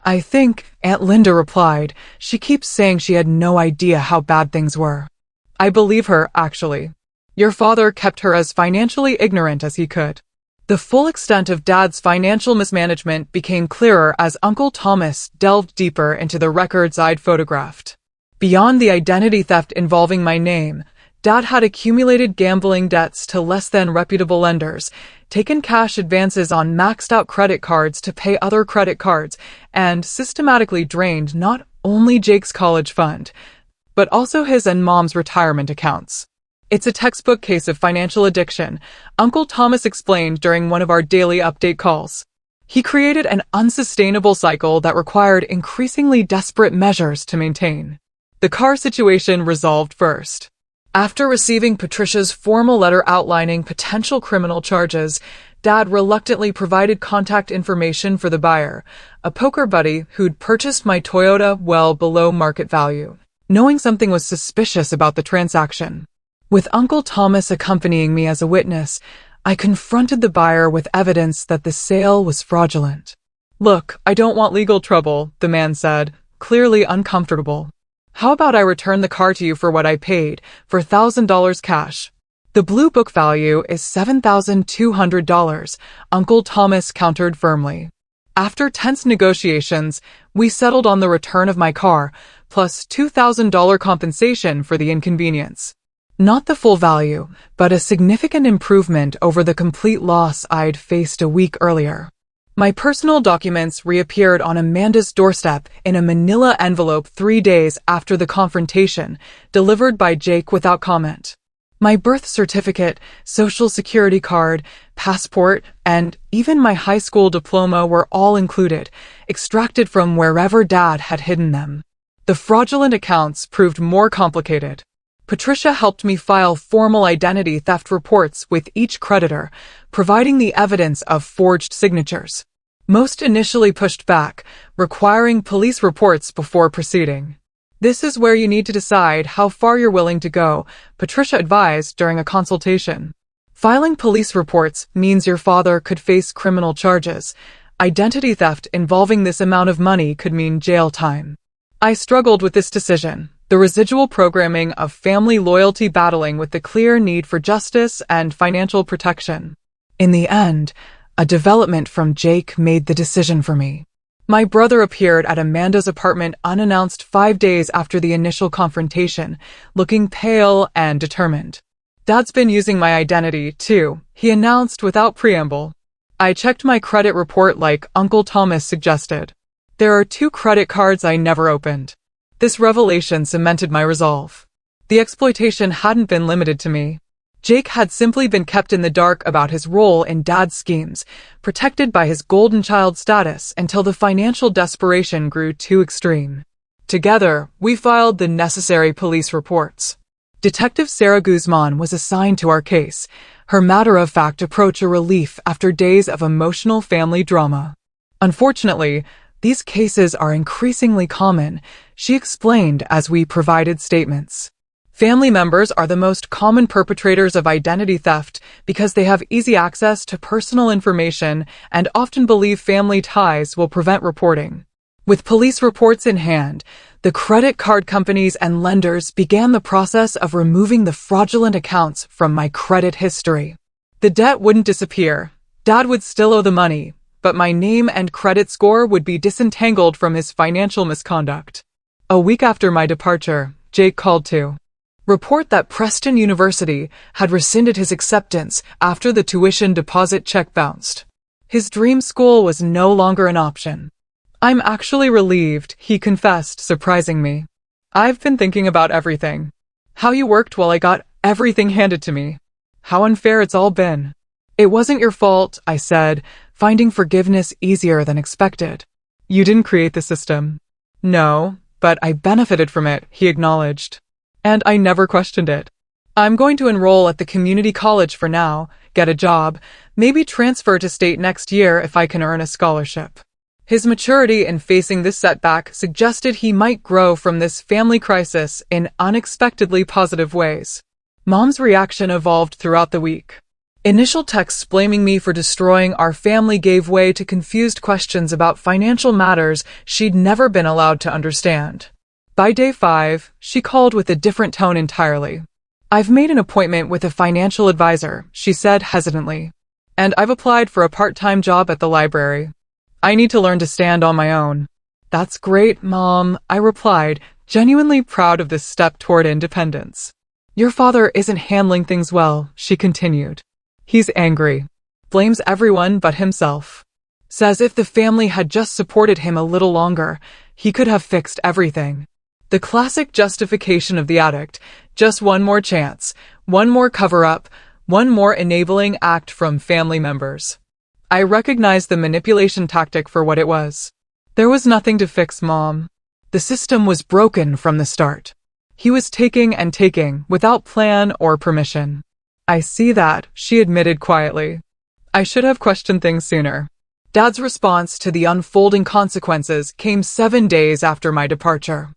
I think, Aunt Linda replied, she keeps saying she had no idea how bad things were. I believe her, actually. Your father kept her as financially ignorant as he could. The full extent of Dad's financial mismanagement became clearer as Uncle Thomas delved deeper into the records I'd photographed. Beyond the identity theft involving my name, Dad had accumulated gambling debts to less than reputable lenders, taken cash advances on maxed-out credit cards to pay other credit cards, and systematically drained not only Jake's college fund, but also his and Mom's retirement accounts. It's a textbook case of financial addiction, Uncle Thomas explained during one of our daily update calls. He created an unsustainable cycle that required increasingly desperate measures to maintain. The car situation resolved first. After receiving Patricia's formal letter outlining potential criminal charges, Dad reluctantly provided contact information for the buyer, a poker buddy who'd purchased my Toyota well below market value, knowing something was suspicious about the transaction. With Uncle Thomas accompanying me as a witness, I confronted the buyer with evidence that the sale was fraudulent. "Look, I don't want legal trouble," the man said, clearly uncomfortable. "How about I return the car to you for what I paid, for $1,000 cash? The blue book value is $7,200, Uncle Thomas countered firmly. After tense negotiations, we settled on the return of my car, plus $2,000 compensation for the inconvenience. Not the full value, but a significant improvement over the complete loss I'd faced a week earlier. My personal documents reappeared on Amanda's doorstep in a manila envelope 3 days after the confrontation, delivered by Jake without comment. My birth certificate, social security card, passport, and even my high school diploma were all included, extracted from wherever Dad had hidden them. The fraudulent accounts proved more complicated. Patricia helped me file formal identity theft reports with each creditor, providing the evidence of forged signatures. Most initially pushed back, requiring police reports before proceeding. "This is where you need to decide how far you're willing to go," Patricia advised during a consultation. Filing police reports means your father could face criminal charges. Identity theft involving this amount of money could mean jail time. I struggled with this decision, the residual programming of family loyalty battling with the clear need for justice and financial protection. In the end, a development from Jake made the decision for me. My brother appeared at Amanda's apartment unannounced 5 days after the initial confrontation, looking pale and determined. "Dad's been using my identity, too," he announced without preamble. I checked my credit report like Uncle Thomas suggested. There are 2 credit cards I never opened. This revelation cemented my resolve. The exploitation hadn't been limited to me. Jake had simply been kept in the dark about his role in Dad's schemes, protected by his golden child status until the financial desperation grew too extreme. Together, we filed the necessary police reports. Detective Sarah Guzman was assigned to our case, her matter-of-fact approach a relief after days of emotional family drama. "Unfortunately, these cases are increasingly common," she explained as we provided statements. "Family members are the most common perpetrators of identity theft because they have easy access to personal information and often believe family ties will prevent reporting." With police reports in hand, the credit card companies and lenders began the process of removing the fraudulent accounts from my credit history. The debt wouldn't disappear. Dad would still owe the money, but my name and credit score would be disentangled from his financial misconduct. A week after my departure, Jake called to report that Preston University had rescinded his acceptance after the tuition deposit check bounced. His dream school was no longer an option. "I'm actually relieved," he confessed, surprising me. "I've been thinking about everything. How you worked while I got everything handed to me. How unfair it's all been." "It wasn't your fault," I said, finding forgiveness easier than expected. "You didn't create the system." "No, but I benefited from it," he acknowledged. "And I never questioned it. I'm going to enroll at the community college for now, get a job, maybe transfer to state next year if I can earn a scholarship." His maturity in facing this setback suggested he might grow from this family crisis in unexpectedly positive ways. Mom's reaction evolved throughout the week. Initial texts blaming me for destroying our family gave way to confused questions about financial matters she'd never been allowed to understand. By day 5, she called with a different tone entirely. "I've made an appointment with a financial advisor," she said hesitantly. "And I've applied for a part-time job at the library. I need to learn to stand on my own." "That's great, Mom," I replied, genuinely proud of this step toward independence. Your father isn't handling things well, she continued. He's angry. Blames everyone but himself. Says if the family had just supported him a little longer, he could have fixed everything. The classic justification of the addict, just one more chance, one more cover-up, one more enabling act from family members. I recognized the manipulation tactic for what it was. There was nothing to fix, Mom. The system was broken from the start. He was taking and taking without plan or permission. I see that, she admitted quietly. I should have questioned things sooner. Dad's response to the unfolding consequences came 7 days after my departure.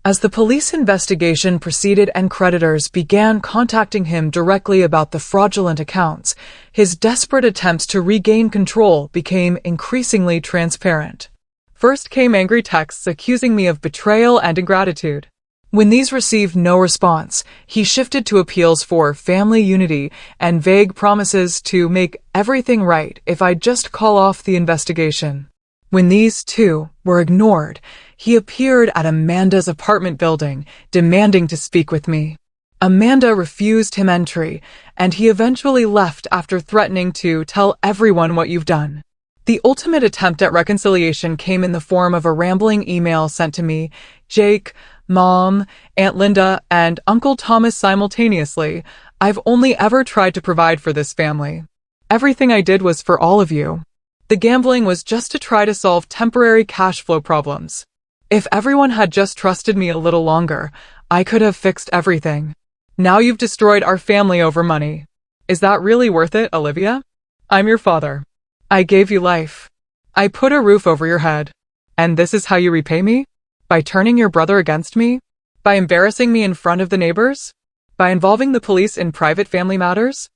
As the police investigation proceeded and creditors began contacting him directly about the fraudulent accounts, his desperate attempts to regain control became increasingly transparent. First came angry texts accusing me of betrayal and ingratitude. When these received no response, he shifted to appeals for family unity and vague promises to make everything right if I'd just call off the investigation. When these, too, were ignored, he appeared at Amanda's apartment building, demanding to speak with me. Amanda refused him entry, and he eventually left after threatening to tell everyone what you've done. The ultimate attempt at reconciliation came in the form of a rambling email sent to me, Jake, Mom, Aunt Linda, and Uncle Thomas simultaneously. I've only ever tried to provide for this family. Everything I did was for all of you. The gambling was just to try to solve temporary cash flow problems. If everyone had just trusted me a little longer, I could have fixed everything. Now you've destroyed our family over money. Is that really worth it, Olivia? I'm your father. I gave you life. I put a roof over your head. And this is how you repay me? By turning your brother against me? By embarrassing me in front of the neighbors? By involving the police in private family matters?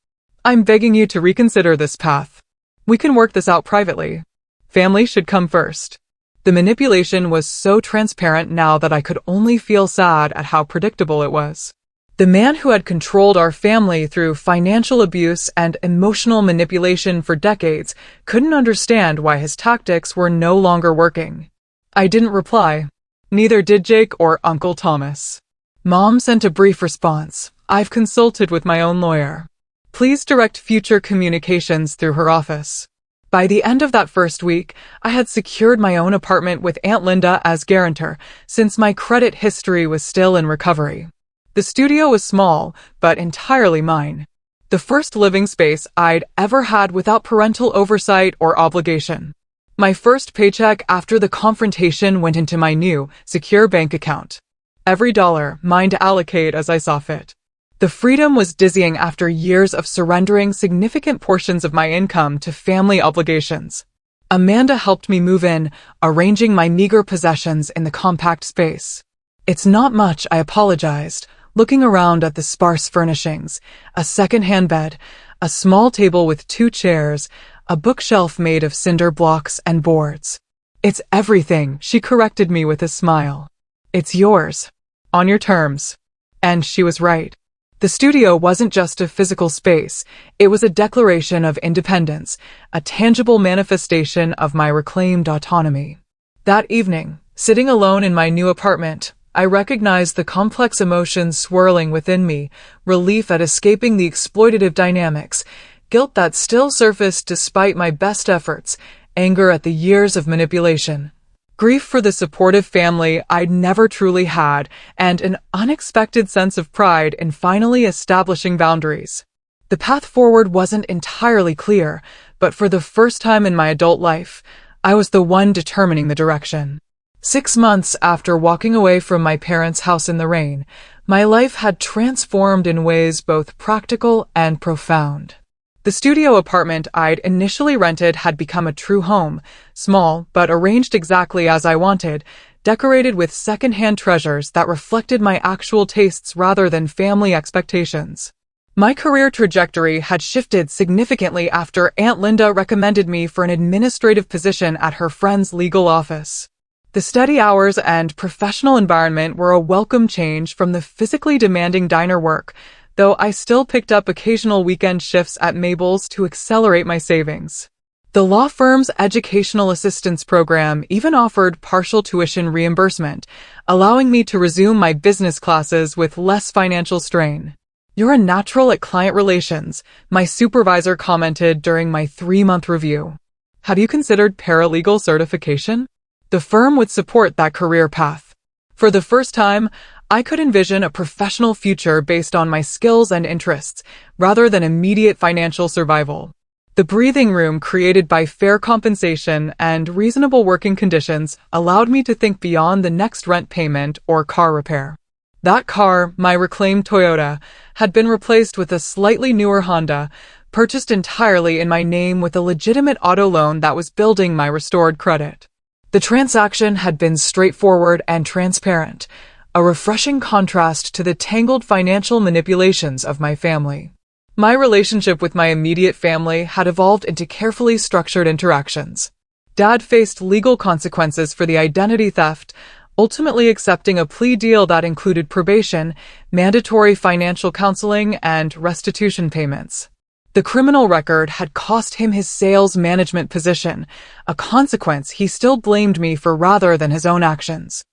I'm begging you to reconsider this path. We can work this out privately. Family should come first. The manipulation was so transparent now that I could only feel sad at how predictable it was. The man who had controlled our family through financial abuse and emotional manipulation for decades couldn't understand why his tactics were no longer working. I didn't reply. Neither did Jake or Uncle Thomas. Mom sent a brief response. I've consulted with my own lawyer. Please direct future communications through her office. By the end of that first week, I had secured my own apartment with Aunt Linda as guarantor, since my credit history was still in recovery. The studio was small, but entirely mine. The first living space I'd ever had without parental oversight or obligation. My first paycheck after the confrontation went into my new, secure bank account. Every dollar, mine to allocate as I saw fit. The freedom was dizzying after years of surrendering significant portions of my income to family obligations. Amanda helped me move in, arranging my meager possessions in the compact space. It's not much, I apologized, looking around at the sparse furnishings, a second-hand bed, a small table with 2 chairs, a bookshelf made of cinder blocks and boards. It's everything, she corrected me with a smile. It's yours. On your terms. And she was right. The studio wasn't just a physical space, it was a declaration of independence, a tangible manifestation of my reclaimed autonomy. That evening, sitting alone in my new apartment, I recognized the complex emotions swirling within me, relief at escaping the exploitative dynamics, guilt that still surfaced despite my best efforts, anger at the years of manipulation, grief for the supportive family I'd never truly had, and an unexpected sense of pride in finally establishing boundaries. The path forward wasn't entirely clear, but for the first time in my adult life, I was the one determining the direction. 6 months after walking away from my parents' house in the rain, my life had transformed in ways both practical and profound. The studio apartment I'd initially rented had become a true home, small but arranged exactly as I wanted, decorated with second-hand treasures that reflected my actual tastes rather than family expectations. My career trajectory had shifted significantly after Aunt Linda recommended me for an administrative position at her friend's legal office. The steady hours and professional environment were a welcome change from the physically demanding diner work, though I still picked up occasional weekend shifts at Mabel's to accelerate my savings. The law firm's educational assistance program even offered partial tuition reimbursement, allowing me to resume my business classes with less financial strain. "You're a natural at client relations," my supervisor commented during my 3-month review. "Have you considered paralegal certification?" The firm would support that career path. For the first time, I could envision a professional future based on my skills and interests, rather than immediate financial survival. The breathing room created by fair compensation and reasonable working conditions allowed me to think beyond the next rent payment or car repair. That car, my reclaimed Toyota, had been replaced with a slightly newer Honda, purchased entirely in my name with a legitimate auto loan that was building my restored credit. The transaction had been straightforward and transparent, a refreshing contrast to the tangled financial manipulations of my family. My relationship with my immediate family had evolved into carefully structured interactions. Dad faced legal consequences for the identity theft, ultimately accepting a plea deal that included probation, mandatory financial counseling, and restitution payments. The criminal record had cost him his sales management position, a consequence he still blamed me for rather than his own actions.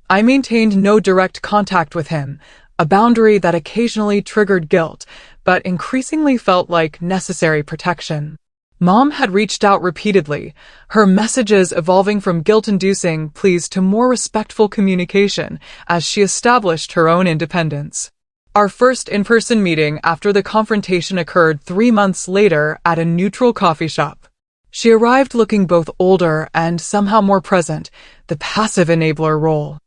I maintained no direct contact with him, a boundary that occasionally triggered guilt, but increasingly felt like necessary protection. Mom had reached out repeatedly, her messages evolving from guilt-inducing pleas to more respectful communication as she established her own independence. Our first in-person meeting after the confrontation occurred 3 months later at a neutral coffee shop. She arrived looking both older and somehow more present, the passive enabler role,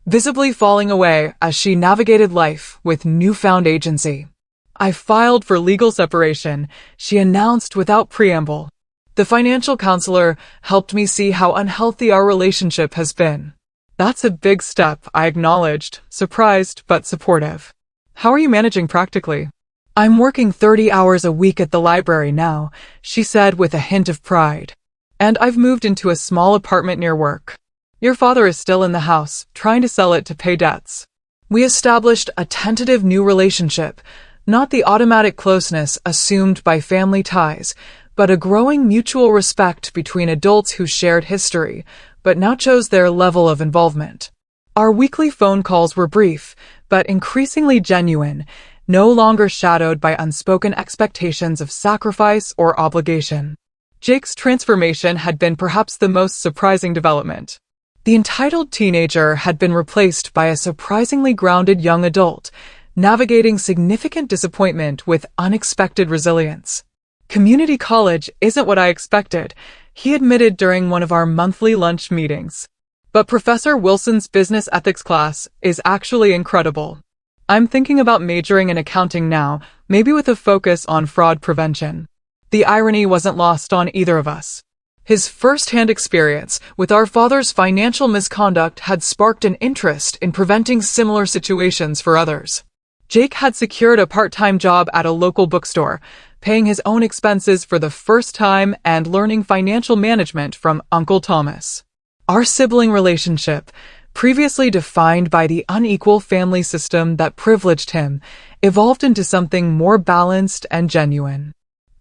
visibly falling away as she navigated life with newfound agency. "I filed for legal separation," she announced without preamble. "The financial counselor helped me see how unhealthy our relationship has been." "That's a big step," I acknowledged, surprised but supportive. "How are you managing practically?" "I'm working 30 hours a week at the library now," she said with a hint of pride. "And I've moved into a small apartment near work. Your father is still in the house, trying to sell it to pay debts." We established a tentative new relationship, not the automatic closeness assumed by family ties, but a growing mutual respect between adults who shared history, but now chose their level of involvement. Our weekly phone calls were brief, but increasingly genuine, no longer shadowed by unspoken expectations of sacrifice or obligation. Jake's transformation had been perhaps the most surprising development. The entitled teenager had been replaced by a surprisingly grounded young adult, navigating significant disappointment with unexpected resilience. "Community college isn't what I expected," he admitted during one of our monthly lunch meetings. "But Professor Wilson's business ethics class is actually incredible. I'm thinking about majoring in accounting now, maybe with a focus on fraud prevention." The irony wasn't lost on either of us. His first-hand experience with our father's financial misconduct had sparked an interest in preventing similar situations for others. Jake had secured a part-time job at a local bookstore, paying his own expenses for the first time and learning financial management from Uncle Thomas. Our sibling relationship, previously defined by the unequal family system that privileged him, evolved into something more balanced and genuine.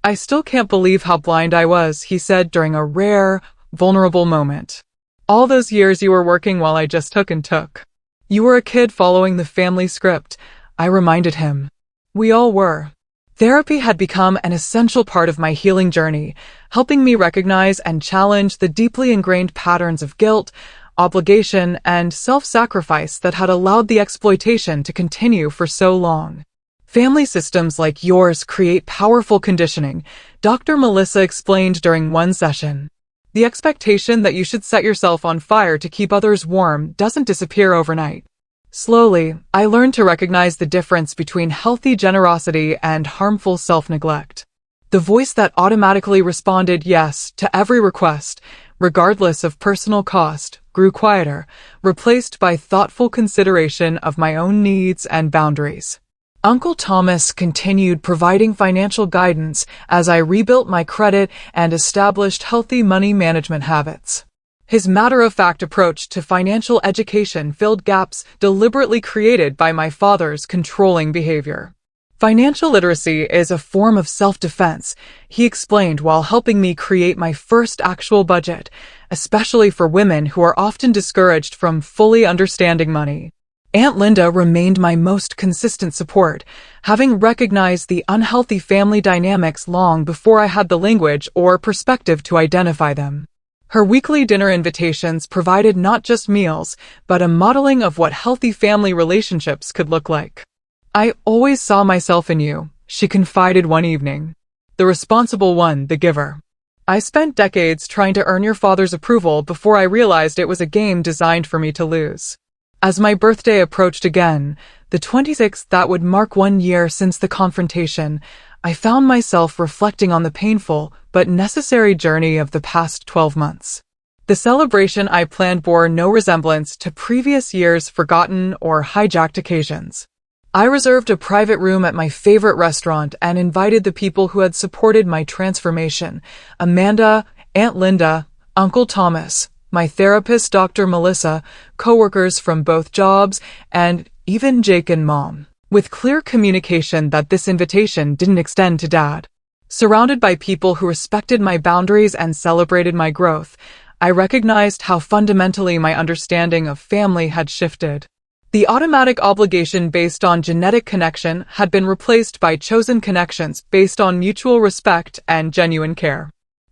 "I still can't believe how blind I was," he said during a rare, vulnerable moment. "All those years you were working while I just took and took. You were a kid following the family script," I reminded him. We all were. Therapy had become an essential part of my healing journey, helping me recognize and challenge the deeply ingrained patterns of guilt, obligation, and self-sacrifice that had allowed the exploitation to continue for so long. "Family systems like yours create powerful conditioning," Dr. Melissa explained during one session. "The expectation that you should set yourself on fire to keep others warm doesn't disappear overnight." Slowly, I learned to recognize the difference between healthy generosity and harmful self-neglect. The voice that automatically responded yes to every request, regardless of personal cost, grew quieter, replaced by thoughtful consideration of my own needs and boundaries. Uncle Thomas continued providing financial guidance as I rebuilt my credit and established healthy money management habits. His matter-of-fact approach to financial education filled gaps deliberately created by my father's controlling behavior. Financial literacy is a form of self-defense, he explained while helping me create my first actual budget, especially for women who are often discouraged from fully understanding money. Aunt Linda remained my most consistent support, having recognized the unhealthy family dynamics long before I had the language or perspective to identify them. Her weekly dinner invitations provided not just meals, but a modeling of what healthy family relationships could look like. "I always saw myself in you," she confided one evening. "The responsible one, the giver. I spent decades trying to earn your father's approval before I realized it was a game designed for me to lose." As my birthday approached again, the 26th that would mark 1 year since the confrontation, I found myself reflecting on the painful but necessary journey of the past 12 months. The celebration I planned bore no resemblance to previous years' forgotten or hijacked occasions. I reserved a private room at my favorite restaurant and invited the people who had supported my transformation: Amanda, Aunt Linda, Uncle Thomas, my therapist Dr. Melissa, coworkers from both jobs, and even Jake and Mom, with clear communication that this invitation didn't extend to Dad. Surrounded by people who respected my boundaries and celebrated my growth, I recognized how fundamentally my understanding of family had shifted. The automatic obligation based on genetic connection had been replaced by chosen connections based on mutual respect and genuine care.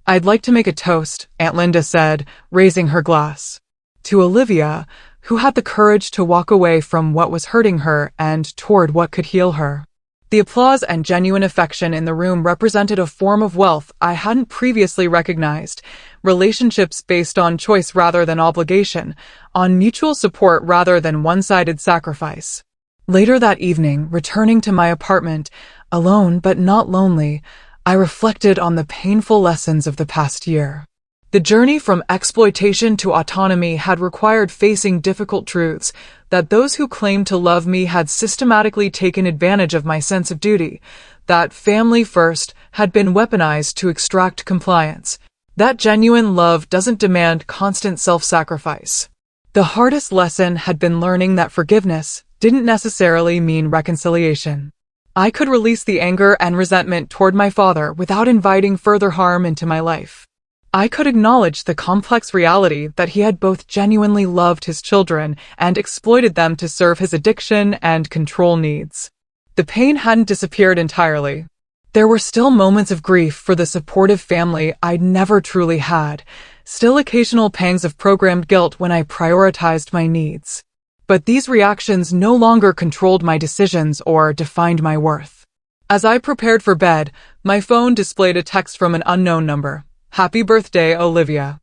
"I'd like to make a toast," Aunt Linda said, raising her glass. "To Olivia, who had the courage to walk away from what was hurting her and toward what could heal her." The applause and genuine affection in the room represented a form of wealth I hadn't previously recognized: relationships based on choice rather than obligation, on mutual support rather than one-sided sacrifice. Later that evening, returning to my apartment, alone but not lonely, I reflected on the painful lessons of the past year. The journey from exploitation to autonomy had required facing difficult truths: that those who claimed to love me had systematically taken advantage of my sense of duty, that family first had been weaponized to extract compliance, that genuine love doesn't demand constant self-sacrifice. The hardest lesson had been learning that forgiveness didn't necessarily mean reconciliation. I could release the anger and resentment toward my father without inviting further harm into my life. I could acknowledge the complex reality that he had both genuinely loved his children and exploited them to serve his addiction and control needs. The pain hadn't disappeared entirely. There were still moments of grief for the supportive family I'd never truly had, still occasional pangs of programmed guilt when I prioritized my needs. But these reactions no longer controlled my decisions or defined my worth. As I prepared for bed, my phone displayed a text from an unknown number. "Happy birthday, Olivia.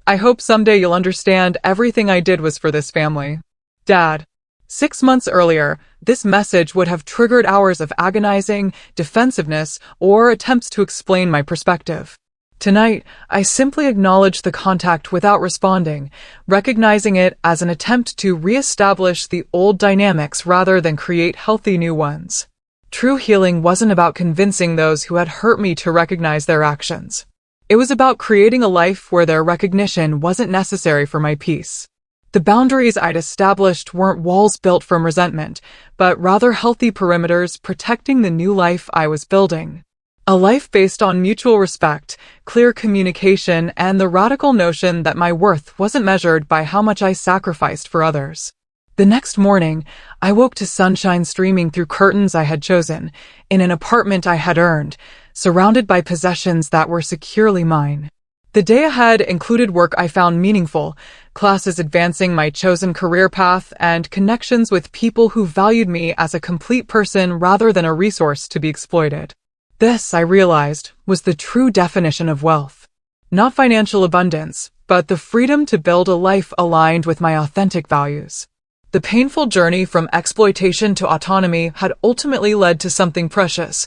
I hope someday you'll understand everything I did was for this family. Dad." 6 months earlier, this message would have triggered hours of agonizing defensiveness or attempts to explain my perspective. Tonight, I simply acknowledged the contact without responding, recognizing it as an attempt to re-establish the old dynamics rather than create healthy new ones. True healing wasn't about convincing those who had hurt me to recognize their actions. It was about creating a life where their recognition wasn't necessary for my peace. The boundaries I'd established weren't walls built from resentment, but rather healthy perimeters protecting the new life I was building. A life based on mutual respect, clear communication, and the radical notion that my worth wasn't measured by how much I sacrificed for others. The next morning, I woke to sunshine streaming through curtains I had chosen, in an apartment I had earned, surrounded by possessions that were securely mine. The day ahead included work I found meaningful, classes advancing my chosen career path, and connections with people who valued me as a complete person rather than a resource to be exploited. This, I realized, was the true definition of wealth. Not financial abundance, but the freedom to build a life aligned with my authentic values. The painful journey from exploitation to autonomy had ultimately led to something precious: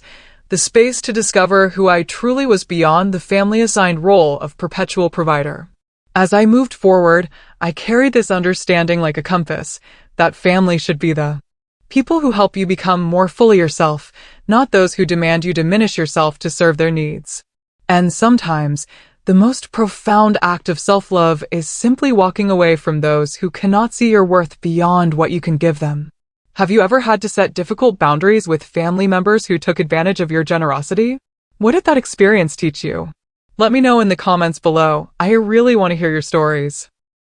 the space to discover who I truly was beyond the family-assigned role of perpetual provider. As I moved forward, I carried this understanding like a compass: that family should be the people who help you become more fully yourself, not those who demand you diminish yourself to serve their needs. And sometimes, the most profound act of self-love is simply walking away from those who cannot see your worth beyond what you can give them. Have you ever had to set difficult boundaries with family members who took advantage of your generosity? What did that experience teach you? Let me know in the comments below. I really want to hear your stories.